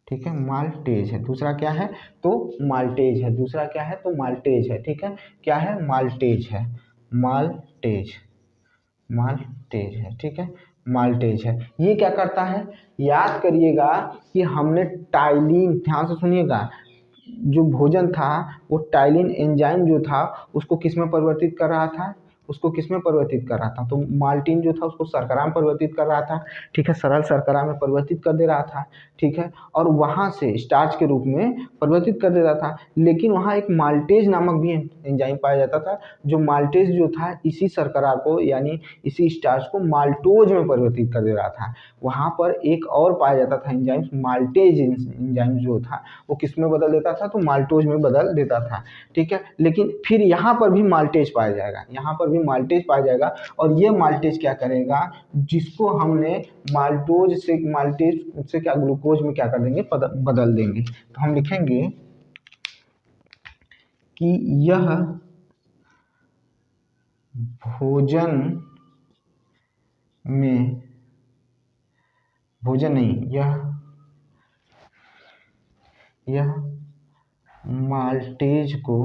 ठीक है, माल्टेज है। दूसरा क्या है, तो माल्टेज है। दूसरा क्या है, तो माल्टेज है। ठीक है, क्या है, माल्टेज है, माल्टेज है। ठीक है, माल्टेज है। ये क्या करता है, याद करिएगा कि हमने टाइलिन, ध्यान से सुनिएगा, जो भोजन था वो टाइलिन एंजाइम जो था उसको किस में परिवर्तित कर रहा था, तो माल्टिन जो था उसको शर्करा में परिवर्तित कर रहा था। ठीक है, सरल शर्करा में परिवर्तित कर दे रहा था। ठीक है, और वहाँ से स्टार्च के रूप में परिवर्तित कर देता था। लेकिन वहाँ एक माल्टेज नामक भी एंजाइम पाया जाता था, जो माल्टेज जो था इसी शर्करा को, यानी इसी स्टार्च को माल्टोज में परिवर्तित कर दे रहा था। वहाँ पर एक और पाया जाता था एंजाइम, माल्टेज एंजाइम जो था वो किस में बदल देता था, तो माल्टोज में बदल देता था। ठीक है, लेकिन फिर यहाँ पर भी माल्टेज पाया जाएगा, और ये माल्टेज क्या करेगा, जिसको हमने माल्टोज से क्या ग्लूकोज में क्या कर देंगे, बदल देंगे। तो हम लिखेंगे कि यह यह माल्टेज को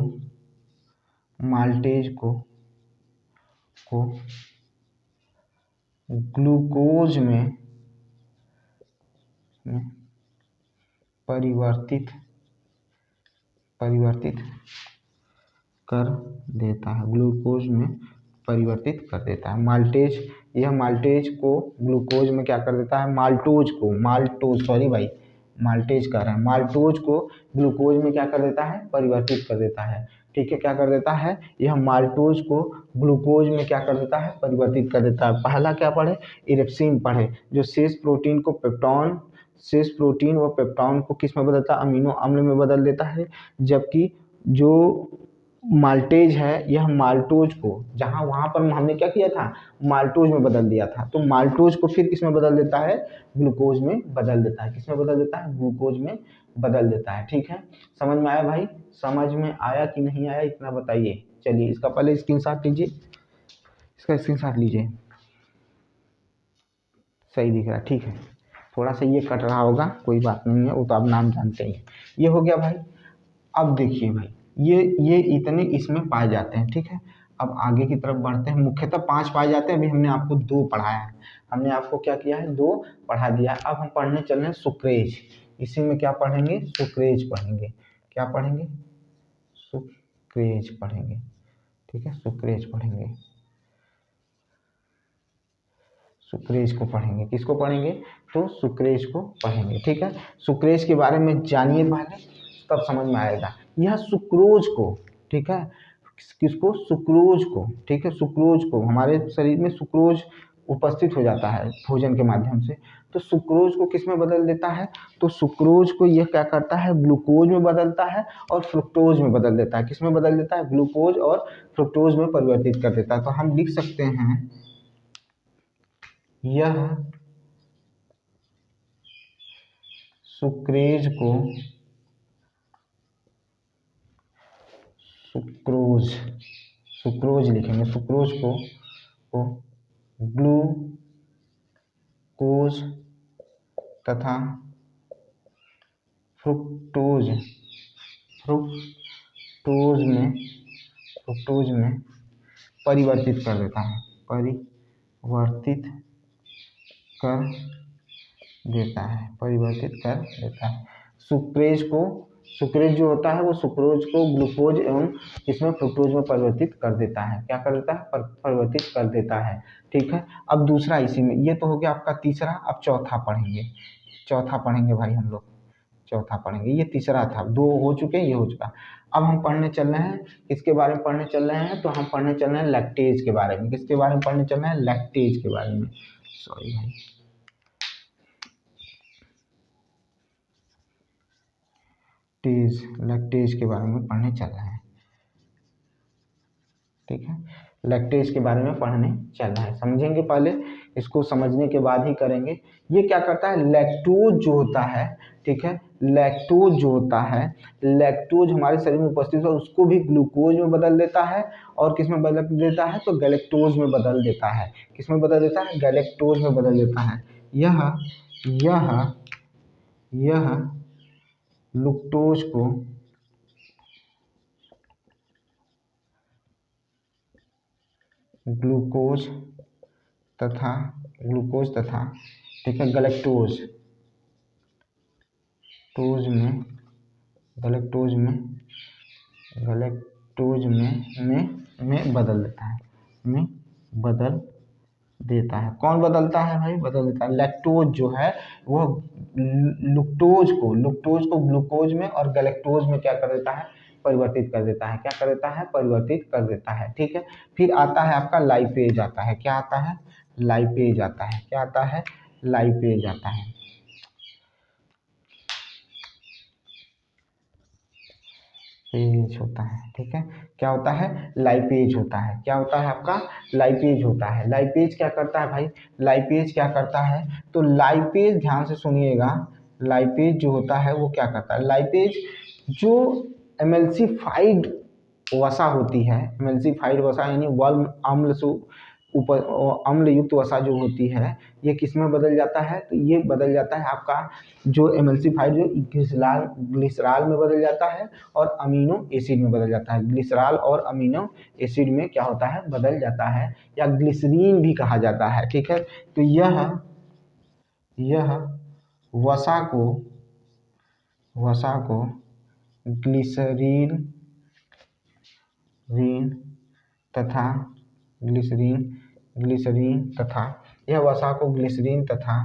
ग्लूकोज में में परिवर्तित परिवर्तित कर देता है, ग्लूकोज में परिवर्तित कर देता है। माल्टेज, यह माल्टेज को ग्लूकोज में क्या कर देता है, माल्टोज को, माल्टोज सॉरी भाई माल्टेज कह रहे हैं, माल्टोज को ग्लूकोज में क्या कर देता है, परिवर्तित कर देता है। ठीक है, क्या कर देता है, यह माल्टोज को ग्लूकोज में क्या कर देता है, परिवर्तित कर देता है। पहला क्या पढ़े, इरिप्सिन पढ़े, जो शेष प्रोटीन को पेप्टॉन, शेष प्रोटीन व पेप्टॉन को किस में बदलता है, अमीनो अम्ल में बदल देता है। जबकि जो माल्टेज है यह माल्टोज को, जहाँ वहाँ पर हमने क्या किया था, माल्टोज में बदल दिया था, तो माल्टोज को फिर किस में बदल देता है, ग्लूकोज में बदल देता है। किस में बदल देता है, ग्लूकोज में बदल देता है। ठीक है, समझ में आया भाई, समझ में आया कि नहीं आया इतना बताइए। चलिए इसका पहले स्क्रीनशॉट लीजिए, इसका स्क्रीनशॉट लीजिए, सही दिख रहा है। ठीक है, थोड़ा सा ये कट रहा होगा, कोई बात नहीं है, वो तो आप नाम जानते हैं। ये हो गया भाई। अब देखिए भाई, ये इतने इसमें पाए जाते हैं। ठीक है, अब आगे की तरफ बढ़ते हैं। मुख्यतः 5 पाए जाते हैं, अभी हमने आपको 2 पढ़ाया है, हमने आपको क्या किया है, 2 पढ़ा दिया है। अब हम पढ़ने चल रहे हैं सुक्रेज। इसी में क्या पढ़ेंगे, सुक्रेज पढ़ेंगे। क्या पढ़ेंगे, सुक्रेज पढ़ेंगे। ठीक है, सुक्रेज पढ़ेंगे, सुक्रेज को पढ़ेंगे। किसको पढ़ेंगे, तो सुक्रेज को पढ़ेंगे। ठीक है, सुक्रेज के बारे में जानिए पहले, तब समझ में आएगा। यह सुक्रोज को, ठीक है, किसको, सुक्रोज को, ठीक है, सुक्रोज को, हमारे शरीर में सुक्रोज उपस्थित हो जाता है भोजन के माध्यम से, तो सुक्रोज को किस में बदल देता है, तो सुक्रोज को यह क्या करता है, ग्लूकोज में बदलता है और फ्रुक्टोज में बदल देता है। किस में बदल देता है, ग्लूकोज और फ्रुक्टोज में परिवर्तित कर देता है। तो हम लिख सकते हैं, यह सुक्रेज को सुक्रोज, सुक्रोज लिखेंगे, सुक्रोज को ग्लूकोज तथा फ्रुक्टोज फ्रुक्टोज में परिवर्तित कर देता है, परिवर्तित कर देता है, परिवर्तित कर देता है। सुक्रेज जो होता है वो सुक्रोज को ग्लूकोज एवं इसमें फ्रुक्टोज में परिवर्तित कर देता है। क्या कर देता है, परिवर्तित कर देता है। ठीक है, अब दूसरा इसी में, ये तो हो गया आपका तीसरा। अब चौथा पढ़ेंगे, चौथा पढ़ेंगे भाई हम लोग, चौथा पढ़ेंगे। ये तीसरा था, 2 हो चुके, ये हो चुका। अब हम पढ़ने चल रहे हैं, किसके बारे में पढ़ने चल रहे हैं, तो हम पढ़ने चल रहे हैं लैक्टेज के बारे में। किसके बारे में पढ़ने चल रहे हैं, लैक्टेज के बारे में, सॉरी भाई, लैक्टेज के बारे में पढ़ने चल रहे हैं। ठीक है, लैक्टेज के बारे में पढ़ने चल रहा है, समझेंगे पहले, इसको समझने के बाद ही करेंगे। ये क्या करता है, लैक्टोज जो होता है, ठीक है, लैक्टोज जो होता है, लैक्टोज हमारे शरीर में उपस्थित है, उसको भी ग्लूकोज में बदल देता है। और किस में बदल देता है, तो गैलेक्टोज में बदल देता है। किस में बदल देता है, गैलेक्टोज में बदल देता है। यह लुक्टोज को ग्लूकोज तथा ठीक है गैलेक्टोज में बदल देता है, में बदल देता है। कौन बदलता है भाई, बदल देता है, लैक्टोज जो है वो लुक्टोज को ग्लूकोज में और गैलेक्टोज में क्या कर देता है, परिवर्तित कर देता है। क्या कर देता है, परिवर्तित कर देता है। ठीक है, फिर आता है आपका लाइपेज आता है। क्या आता है, लाइपेज आता है। क्या आता है, लाइपेज आता है। पेज होता है, ठीक है, क्या होता है, लाइपेज होता है। क्या होता है आपका, लाइपेज होता है। लाइपेज क्या करता है भाई, लाइपेज क्या करता है, तो लाइपेज ध्यान से सुनिएगा, लाइपेज जो होता है वो क्या करता है, लाइपेज जो एमल्सिफाइड वसा होती है, एमल्सिफाइड वसा यानी वल्म अम्ल से ऊपर अम्ल युक्त वसा जो होती है, ये किस में बदल जाता है, तो ये बदल जाता है आपका जो एमल्सिफाइड जो ग्लिसरॉल में बदल जाता है और अमीनो एसिड में बदल जाता है। ग्लिसरॉल और अमीनो एसिड में क्या होता है, बदल जाता है, या ग्लिसरीन भी कहा जाता है। ठीक है, तो यह वसा को ग्लिसरीन तथा यह वसा को ग्लिसरीन तथा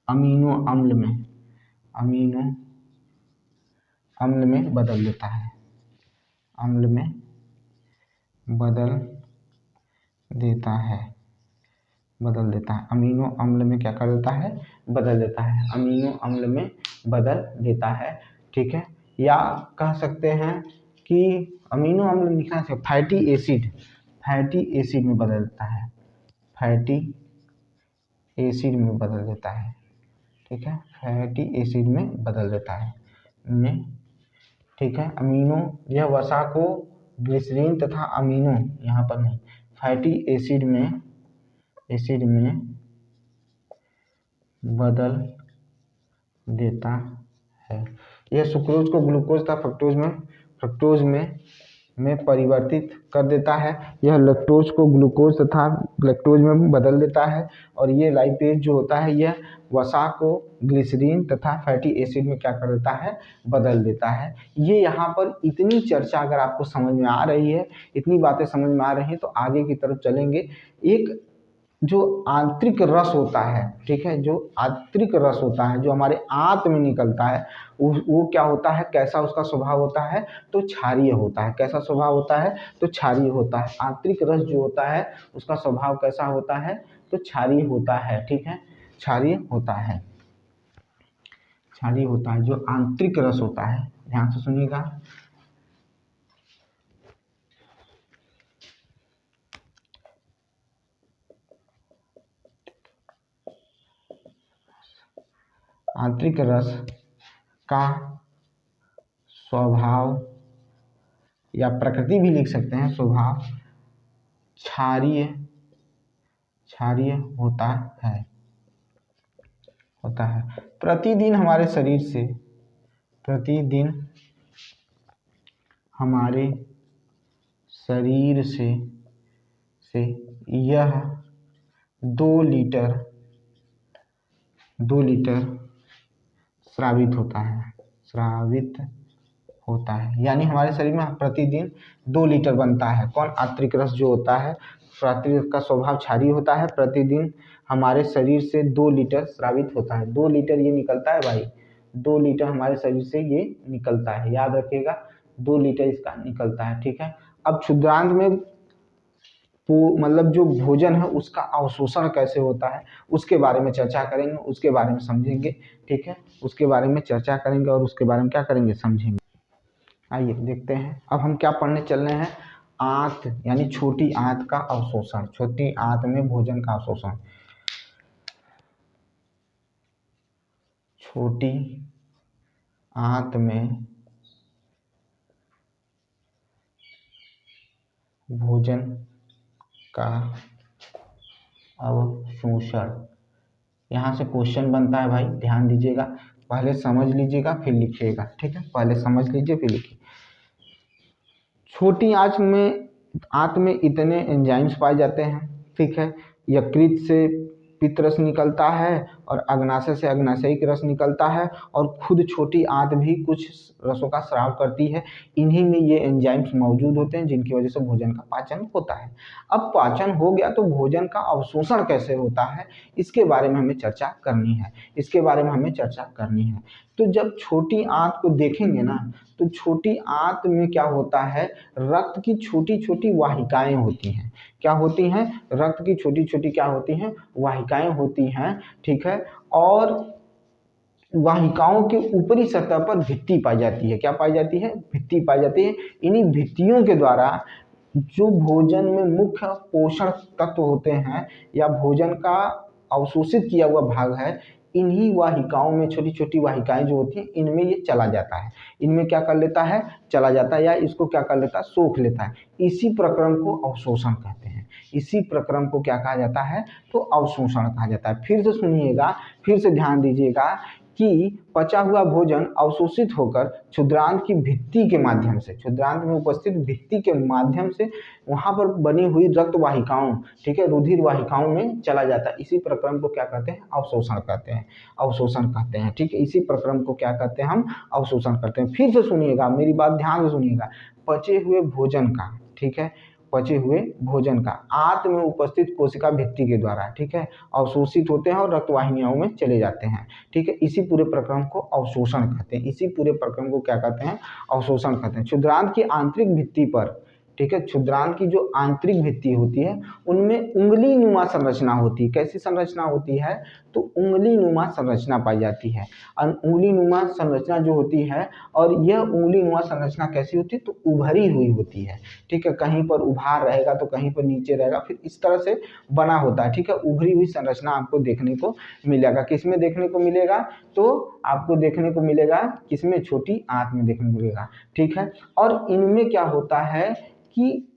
अमीनो अम्ल में बदल देता है। अमीनो अम्ल में क्या कर देता है? बदल देता है। अमीनो अम्ल में बदल देता है। ठीक है, या कह सकते हैं कि अमीनो अम्ल लिखना से फैटी एसिड में बदल देता है। फैटी एसिड में बदल देता है। ठीक है, फैटी एसिड में बदल देता है। ठीक है, अमीनो, यह वसा को ग्लिसरीन तथा अमीनो, यहाँ पर नहीं, फैटी एसिड में बदल देता है। यह सुक्रोज को ग्लूकोज तथा फ्रक्टोज में परिवर्तित कर देता है। यह लैक्टोज को ग्लूकोज तथा लैक्टोज में बदल देता है। और ये लाइपेज जो होता है यह वसा को ग्लिसरीन तथा फैटी एसिड में क्या कर देता है? बदल देता है। ये यहाँ पर इतनी चर्चा अगर आपको समझ में आ रही है, इतनी बातें समझ में आ रही हैं, तो आगे की तरफ चलेंगे। एक जो आंतरिक रस होता है, ठीक है, जो आंतरिक रस होता है, जो हमारे आंत में निकलता है, वो क्या होता है, कैसा उसका स्वभाव होता है? तो क्षारीय होता है। कैसा स्वभाव होता है? तो क्षारीय होता है। आंतरिक रस जो होता है उसका स्वभाव कैसा होता है? तो क्षारीय होता है। ठीक है, क्षारीय होता है जो आंतरिक रस होता है। ध्यान से सुनिएगा। आंतरिक रस का स्वभाव या प्रकृति भी लिख सकते हैं, स्वभाव क्षारीय होता है। प्रतिदिन हमारे शरीर से यह 2 लीटर स्रावित होता है। यानी हमारे शरीर में प्रतिदिन 2 लीटर बनता है। कौन? आंतरिक रस जो होता है, आंतरिक का स्वभाव क्षारीय होता है। प्रतिदिन हमारे शरीर से 2 लीटर स्रावित होता है। 2 लीटर ये निकलता है भाई, 2 लीटर हमारे शरीर से ये निकलता है। याद रखिएगा, 2 लीटर इसका निकलता है। ठीक है, अब क्षुद्रांत में मतलब जो भोजन है उसका अवशोषण कैसे होता है उसके बारे में चर्चा करेंगे, उसके बारे में समझेंगे। ठीक है, उसके बारे में चर्चा करेंगे और उसके बारे में क्या करेंगे? समझेंगे। आइए देखते हैं, अब हम क्या पढ़ने चल रहे हैं? आंत यानी छोटी आंत का अवशोषण। छोटी आंत में भोजन का अवशोषण। छोटी आंत में भोजन का अवशोषण। यहाँ से क्वेश्चन बनता है भाई, ध्यान दीजिएगा। पहले समझ लीजिएगा फिर लिखिएगा। ठीक है, पहले समझ लीजिए फिर लिखिए। छोटी आंत में इतने एंजाइम्स पाए जाते हैं। ठीक है, यकृत से पित्त रस निकलता है और अग्नाशय से अग्नाशयिक रस निकलता है और खुद छोटी आंत भी कुछ रसों का स्राव करती है। इन्हीं में ये एंजाइम्स मौजूद होते हैं जिनकी वजह से भोजन का पाचन होता है। अब पाचन हो गया तो भोजन का अवशोषण कैसे होता है इसके बारे में हमें चर्चा करनी है। तो जब छोटी आंत को देखेंगे ना, तो छोटी आंत में क्या होता है? रक्त की छोटी छोटी वाहिकाएं होती हैं। क्या होती हैं? रक्त की छोटी छोटी क्या होती हैं? वाहिकाएं होती हैं। ठीक है, और वाहिकाओं के ऊपरी सतह पर भित्ति पाई जाती है। क्या पाई जाती है? भित्ति पाई जाती है। इन्हीं भित्तियों के द्वारा जो भोजन में मुख्य पोषण तत्व होते हैं या भोजन का अवशोषित किया हुआ भाग है, इन्हीं वाहिकाओं में छोटी छोटी वाहिकाएं जो होती हैं इनमें ये चला जाता है। इनमें क्या कर लेता है? चला जाता है, या इसको क्या कर लेता है? सोख लेता है। इसी प्रक्रम को अवशोषण कहते हैं। इसी प्रक्रम को क्या कहा जाता है? तो अवशोषण कहा जाता है। फिर से सुनिएगा, फिर से ध्यान दीजिएगा कि पचा हुआ भोजन अवशोषित होकर क्षुद्रांत की भित्ति के माध्यम से, क्षुद्रांत में उपस्थित भित्ति के माध्यम से वहां पर बनी हुई रक्त वाहिकाओं, ठीक है, रुधिर वाहिकाओं में चला जाता है। इसी प्रक्रम को क्या कहते हैं? अवशोषण कहते हैं, अवशोषण कहते हैं, ठीक है। इसी प्रक्रम को क्या कहते हैं? हम अवशोषण करते हैं। फिर से सुनिएगा, मेरी बात ध्यान से सुनिएगा। पचे हुए भोजन का, ठीक है, पचे हुए भोजन का आंत में उपस्थित कोशिका भित्ति के द्वारा, ठीक है, अवशोषित होते हैं और रक्तवाहिनियों में चले जाते हैं, ठीक है। इसी पूरे प्रक्रम को अवशोषण कहते हैं। इसी पूरे प्रक्रम को क्या कहते हैं? अवशोषण कहते हैं। क्षुद्रांत की आंतरिक भित्ति पर, ठीक है, क्षुद्रांत की जो आंतरिक भित्ति होती है उनमें उंगली नुमा संरचना होती है। कैसी संरचना होती है? तो उंगली नुमा संरचना पाई जाती है। उंगली नुमा संरचना जो होती है, और यह उंगली नुमा संरचना कैसी होती है? तो उभरी हुई होती है, ठीक है। कहीं पर उभार रहेगा तो कहीं पर नीचे रहेगा, फिर इस तरह से बना होता है, ठीक है। उभरी हुई संरचना आपको देखने को मिलेगा। किसमें देखने को मिलेगा? तो आपको देखने को मिलेगा किसमें? छोटी आंत में देखने को मिलेगा, ठीक है। और इनमें क्या होता है कि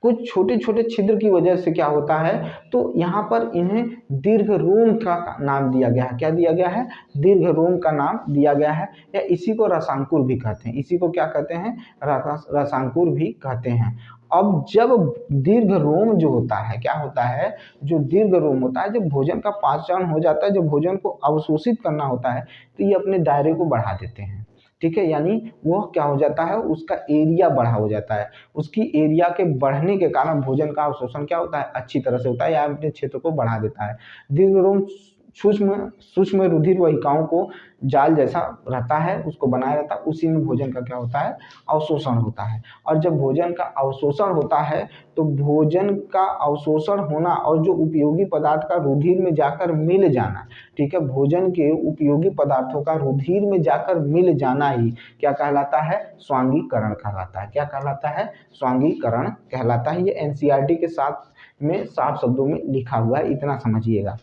कुछ छोटे छोटे छिद्र की वजह से क्या होता है, तो यहाँ पर इन्हें दीर्घ रोम का नाम दिया गया है। क्या दिया गया है? दीर्घ रोम का नाम दिया गया है, या इसी को रसांकुर भी कहते हैं। इसी को क्या कहते हैं? रसांकुर भी कहते हैं। अब जब दीर्घ रोम जो होता है, क्या होता है? जो दीर्घ रोम होता है, जब भोजन का पाचन हो जाता है, जब भोजन को अवशोषित करना होता है, तो ये अपने दायरे को बढ़ा देते हैं, ठीक है। यानी वो क्या हो जाता है? उसका एरिया बड़ा हो जाता है। उसकी एरिया के बढ़ने के कारण भोजन का अवशोषण क्या होता है? अच्छी तरह से होता है, या अपने क्षेत्र को बढ़ा देता है। दीर्घ रोम सूक्ष्म सूक्ष्म रुधिर वाहिकाओं को जाल जैसा रहता है, उसको बनाए रहता है, उसी में भोजन का क्या होता है? अवशोषण होता है। और जब भोजन का अवशोषण होता है, तो भोजन का अवशोषण होना और जो उपयोगी पदार्थ का रुधिर में जाकर मिल जाना, ठीक है, भोजन के उपयोगी पदार्थों का रुधिर में जाकर मिल जाना ही क्या कहलाता है? स्वांगीकरण कहलाता है। क्या कहलाता है? स्वांगीकरण कहलाता है। ये एनसीईआरटी के साथ में साफ शब्दों में लिखा हुआ है, इतना समझिएगा।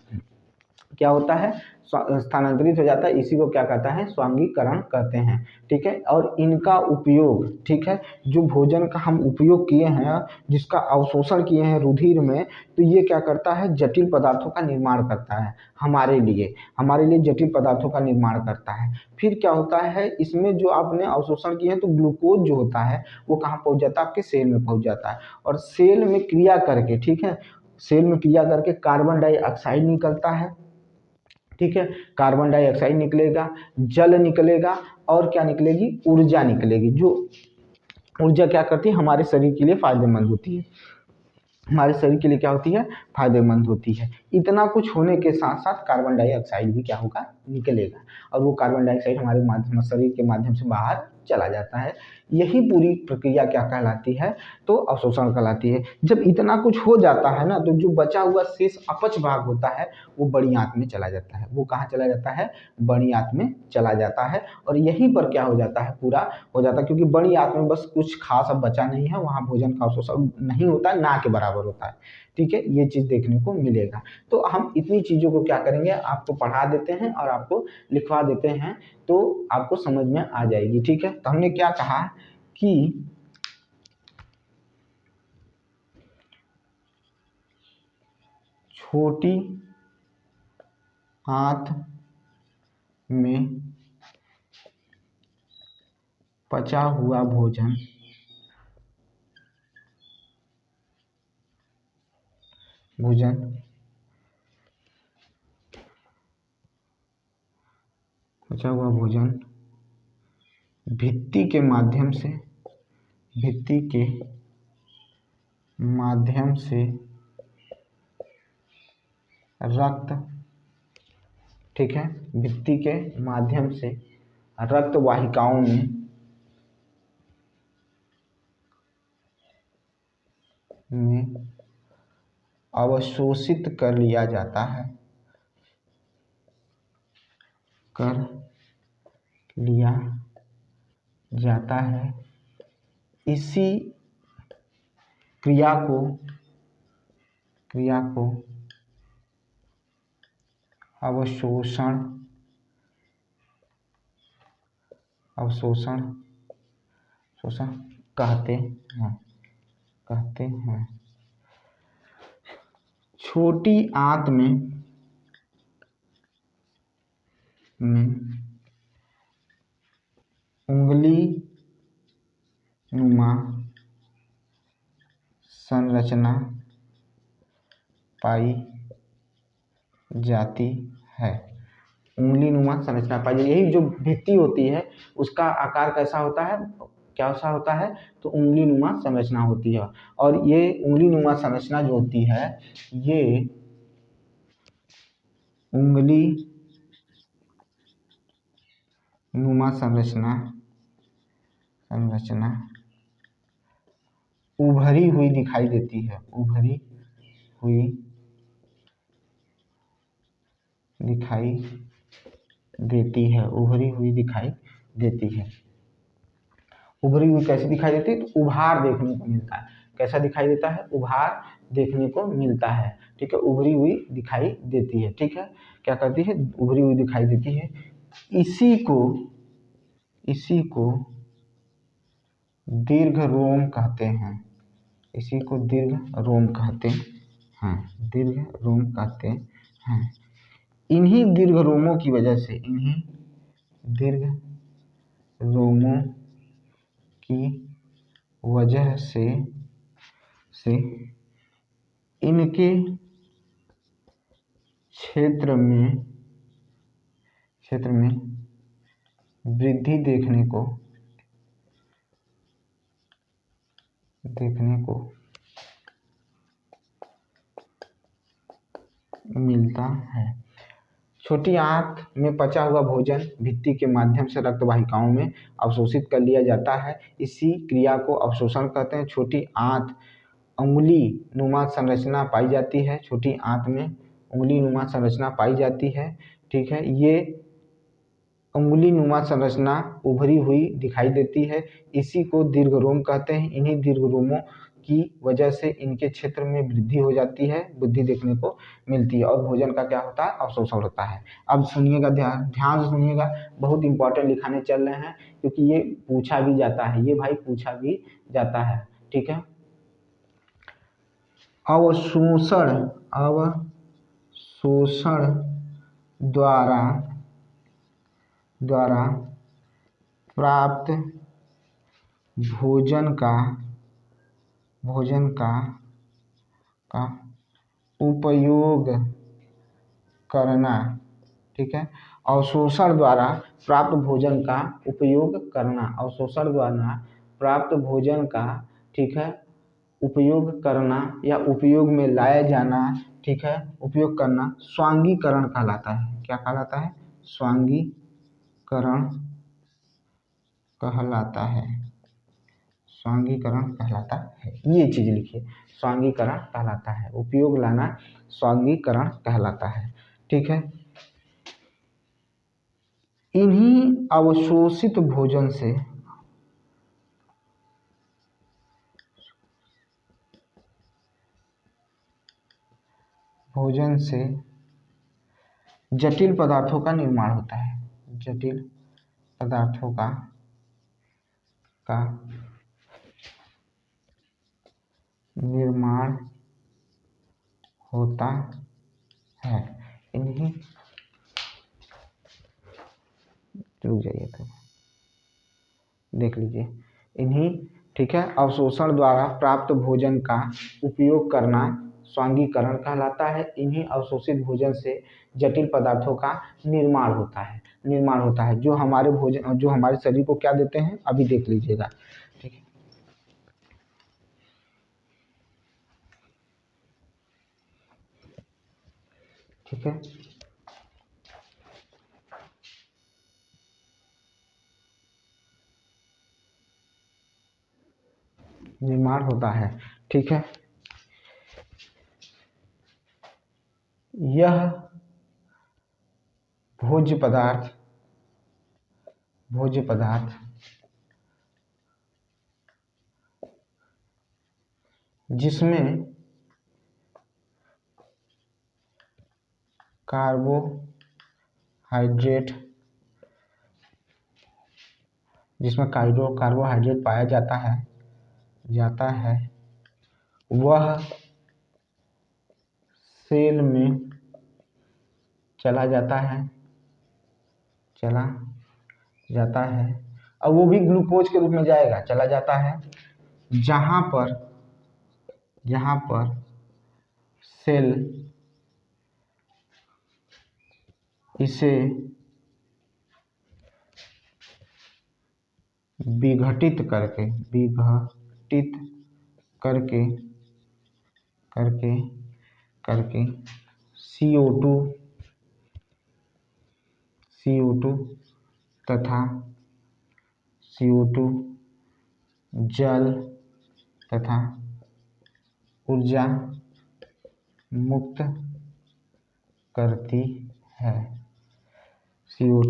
क्या होता है? स्थानांतरित हो जाता है, इसी को क्या कहता है? स्वांगीकरण कहते हैं, ठीक है। और इनका उपयोग, ठीक है, जो भोजन का हम उपयोग किए हैं, जिसका अवशोषण किए हैं रुधिर में, तो ये क्या करता है? जटिल पदार्थों का निर्माण करता है हमारे लिए जटिल पदार्थों का निर्माण करता है। फिर क्या होता है? इसमें जो आपने अवशोषण किए हैं, तो ग्लूकोज जो होता है वो कहाँ पहुँच जाता है? आपके सेल में पहुँच जाता है, और सेल में क्रिया करके, ठीक है, सेल में क्रिया करके कार्बन डाइऑक्साइड निकलता है, ठीक है। कार्बन डाइऑक्साइड निकलेगा, जल निकलेगा, और क्या निकलेगी? ऊर्जा निकलेगी। जो ऊर्जा क्या करती है? हमारे शरीर के लिए फायदेमंद होती है। हमारे शरीर के लिए क्या होती है? फायदेमंद होती है। इतना कुछ होने के साथ साथ कार्बन डाइऑक्साइड भी क्या होगा? निकलेगा, और वो कार्बन डाइऑक्साइड हमारे शरीर के माध्यम से बाहर चला जाता है। यही पूरी प्रक्रिया क्या कहलाती है? तो अवशोषण कहलाती है। जब इतना कुछ हो जाता है ना, तो जो बचा हुआ शेष अपच भाग होता है वो बड़ी आंत में चला जाता है। वो कहाँ चला जाता है? बड़ी आंत में चला जाता है। और यहीं पर क्या हो जाता है? पूरा हो जाता है, क्योंकि बड़ी आंत में बस कुछ खास अब बचा नहीं है, वहाँ भोजन का अवशोषण नहीं होता है, ना के बराबर होता है, ठीक है। ये चीज़ देखने को मिलेगा। तो हम इतनी चीज़ों को क्या करेंगे? आपको पढ़ा देते हैं और आपको लिखवा देते हैं, तो आपको समझ में आ जाएगी, ठीक है। तो हमने क्या कहा कि छोटी आंत में पचा हुआ भोजन पचा हुआ भोजन भित्ति के माध्यम से रक्त, ठीक है, भित्ति के माध्यम से रक्त वाहिकाओं में अवशोषित कर लिया जाता है। इसी क्रिया को अवशोषण कहते हैं। छोटी आंत में में उंगली नुमा संरचना पाई जाती है। उंगली नुमा संरचना पाई जाती है, यही जो भित्ति होती है उसका आकार कैसा होता है, क्या सा होता है, तो उंगली नुमा संरचना होती है। और ये उंगली नुमा संरचना जो होती है, ये उंगली नुमा संरचना उभरी हुई दिखाई देती है, उभरी हुई दिखाई देती है, उभरी हुई दिखाई देती है। उभरी हुई कैसी दिखाई देती है, तो उभार देखने को मिलता है। कैसा दिखाई देता है, उभार देखने को मिलता है। ठीक है, उभरी हुई दिखाई देती है। ठीक है, क्या करती है, उभरी हुई दिखाई देती है। इसी को दीर्घ रोम कहते हैं, इसी को दीर्घ रोम कहते हैं, दीर्घ रोम कहते हैं। इन्हीं दीर्घ रोमों की वजह से, इन्हीं दीर्घ रोमों की वजह से इनके क्षेत्र में वृद्धि देखने को मिलता है। छोटी आंत में पचा हुआ भोजन भित्ति के माध्यम से रक्त वाहिकाओं में अवशोषित कर लिया जाता है। इसी क्रिया को अवशोषण कहते हैं। छोटी आंत उंगली नुमा संरचना पाई जाती है, छोटी आंत में उंगली नुमा संरचना पाई जाती है। ठीक है, ये उंगली नुमा संरचना उभरी हुई दिखाई देती है। इसी को दीर्घरोम कहते हैं। इन्हीं दीर्घरोमों की वजह से इनके क्षेत्र में वृद्धि हो जाती है, वृद्धि देखने को मिलती है, और भोजन का क्या होता है, अवशोषण होता है। अब सुनिएगा, ध्यान से सुनिएगा, बहुत इंपॉर्टेंट लिखाने चल रहे हैं, क्योंकि ये पूछा भी जाता है, ये भाई पूछा भी जाता है। ठीक है, अवशोषण द्वारा प्राप्त भोजन का उपयोग करना। ठीक है, अवशोषण द्वारा प्राप्त भोजन का उपयोग करना, अवशोषण द्वारा प्राप्त भोजन का, ठीक है, उपयोग करना या उपयोग में लाया जाना। ठीक है, उपयोग करना स्वांगीकरण कहलाता है। क्या कहलाता है, स्वांगीकरण कहलाता है, स्वांगीकरण कहलाता है। ये चीज लिखिए, स्वांगीकरण कहलाता है, उपयोग लाना स्वांगीकरण कहलाता है। ठीक है, इन्हीं अवशोषित भोजन से जटिल पदार्थों का निर्माण होता है, जटिल पदार्थों का निर्माण होता है। इन्हीं, रुक जाइए तो देख लीजिए, इन्हीं, ठीक है, अवशोषण द्वारा प्राप्त भोजन का उपयोग करना स्वांगीकरण कहलाता है। इन्हीं अवशोषित भोजन से जटिल पदार्थों का निर्माण होता है, जो हमारे भोजन, जो हमारे शरीर को क्या देते हैं, अभी देख लीजिएगा। ठीक है, ठीक है, निर्माण होता है। ठीक है, यह भोज्य पदार्थ जिसमें कार्बोहाइड्रेट पाया जाता है, वह सेल में चला जाता है चला जाता है, और वो भी ग्लूकोज के रूप में जाएगा, चला जाता है जहाँ पर सेल इसे विघटित करके CO2 तथा CO2 जल तथा ऊर्जा मुक्त करती है। CO2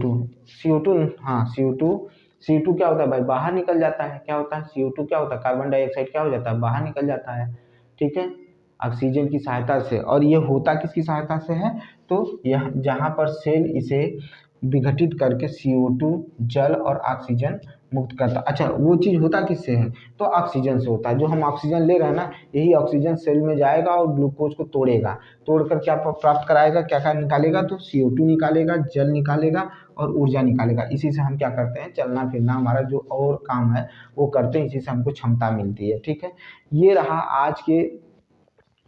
क्या होता है भाई, बाहर निकल जाता है। क्या होता है CO2 क्या होता है, कार्बन डाइऑक्साइड क्या हो जाता है, बाहर निकल जाता है। ठीक है, ऑक्सीजन की सहायता से। और ये होता किसकी सहायता से है, तो यह जहाँ पर सेल इसे विघटित करके CO2 जल और ऑक्सीजन मुक्त करता। अच्छा, वो चीज़ होता किससे है, तो ऑक्सीजन से होता है। जो हम ऑक्सीजन ले रहे हैं ना, यही ऑक्सीजन सेल में जाएगा और ग्लूकोज को तोड़ेगा, तोड़कर क्या प्राप्त कराएगा, क्या क्या निकालेगा, तो CO2 निकालेगा, जल निकालेगा और ऊर्जा निकालेगा। इसी से हम क्या करते हैं, चलना फिरना, हमारा जो और काम है वो करते हैं, इसी से हमको क्षमता मिलती है। ठीक है, ये रहा आज के,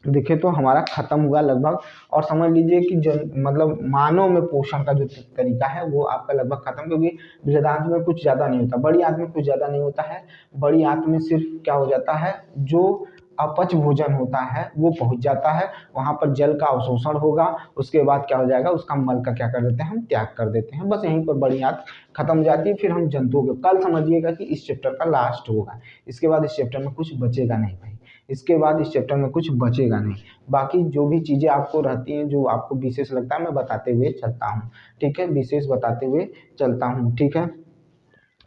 देखे तो हमारा खत्म हुआ लगभग। और समझ लीजिए कि जो मतलब मानव में पोषण का जो तरीका है वो आपका लगभग खत्म, क्योंकि बृहदान्त्र में कुछ ज़्यादा नहीं होता, बड़ी आंत में कुछ ज़्यादा नहीं होता है। बड़ी आंत में सिर्फ क्या हो जाता है, जो अपच भोजन होता है वो पहुंच जाता है, वहाँ पर जल का अवशोषण होगा, उसके बाद क्या हो जाएगा, उसका मल का क्या कर देते हैं, हम त्याग कर देते हैं। बस यहीं पर बड़ी आंत खत्म हो जाती है। फिर हम जंतुओं के, कल समझिएगा कि इस चैप्टर का लास्ट होगा, इसके बाद इस चैप्टर में कुछ बचेगा नहीं भाई, इसके बाद इस चैप्टर में कुछ बचेगा नहीं। बाकी जो भी चीज़ें आपको रहती हैं, जो आपको विशेष लगता है, मैं बताते हुए चलता हूँ। ठीक है, विशेष बताते हुए चलता हूँ। ठीक है,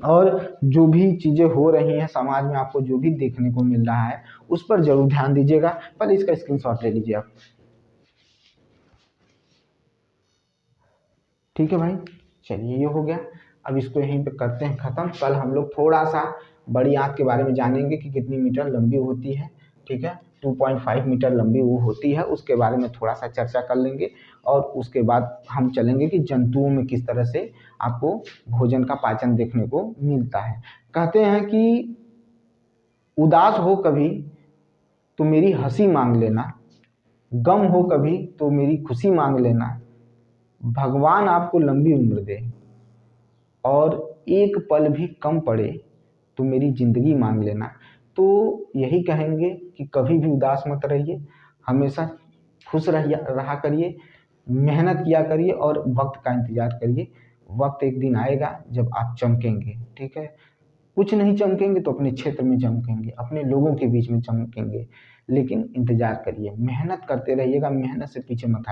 और जो भी चीज़ें हो रही हैं समाज में, आपको जो भी देखने को मिल रहा है उस पर जरूर ध्यान दीजिएगा। पहले इसका स्क्रीनशॉट ले लीजिए आप। ठीक है भाई, चलिए ये हो गया। अब इसको यहीं पे करते हैं ख़त्म। कल हम लोग थोड़ा सा बड़ी आंत के बारे में जानेंगे कि कितनी मीटर लंबी होती है। ठीक है, 2.5 मीटर लंबी वो होती है, उसके बारे में थोड़ा सा चर्चा कर लेंगे। और उसके बाद हम चलेंगे कि जंतुओं में किस तरह से आपको भोजन का पाचन देखने को मिलता है। कहते हैं कि उदास हो कभी तो मेरी हंसी मांग लेना, गम हो कभी तो मेरी खुशी मांग लेना, भगवान आपको लंबी उम्र दे और एक पल भी कम पड़े तो मेरी ज़िंदगी मांग लेना। तो यही कहेंगे कि कभी भी उदास मत रहिए, हमेशा खुश रहा करिए, मेहनत किया करिए और वक्त का इंतज़ार करिए। वक्त एक दिन आएगा जब आप चमकेंगे। ठीक है, कुछ नहीं चमकेंगे तो अपने क्षेत्र में चमकेंगे, अपने लोगों के बीच में चमकेंगे, लेकिन इंतज़ार करिए, मेहनत करते रहिएगा, मेहनत से पीछे मत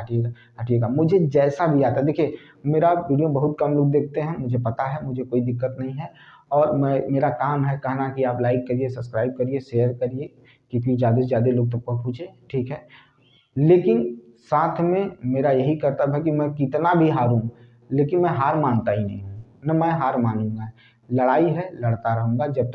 हटिएगा। मुझे जैसा भी आता है, देखिए मेरा वीडियो बहुत कम लोग देखते हैं, मुझे पता है, मुझे कोई दिक्कत नहीं है। और मेरा काम है कहना कि आप लाइक करिए, सब्सक्राइब करिए, शेयर करिए, क्योंकि ज़्यादा से ज़्यादा लोग तक पहुँचे। ठीक है, लेकिन साथ में मेरा यही कर्तव्य है कि मैं कितना भी हारूं, लेकिन मैं हार मानता ही नहीं हूँ, न मैं हार मानूंगा। लड़ाई है, लड़ता रहूँगा, जब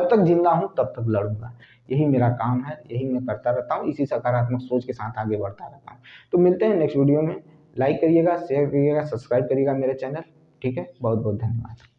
तक जिंदा हूँ तब तक लड़ूंगा। यही मेरा काम है, यही मैं करता रहता हूँ, इसी सकारात्मक सोच के साथ आगे बढ़ता रहता हूँ। तो मिलते हैं नेक्स्ट वीडियो में। लाइक करिएगा, शेयर करिएगा, सब्सक्राइब करिएगा मेरे चैनल। ठीक है, बहुत बहुत धन्यवाद।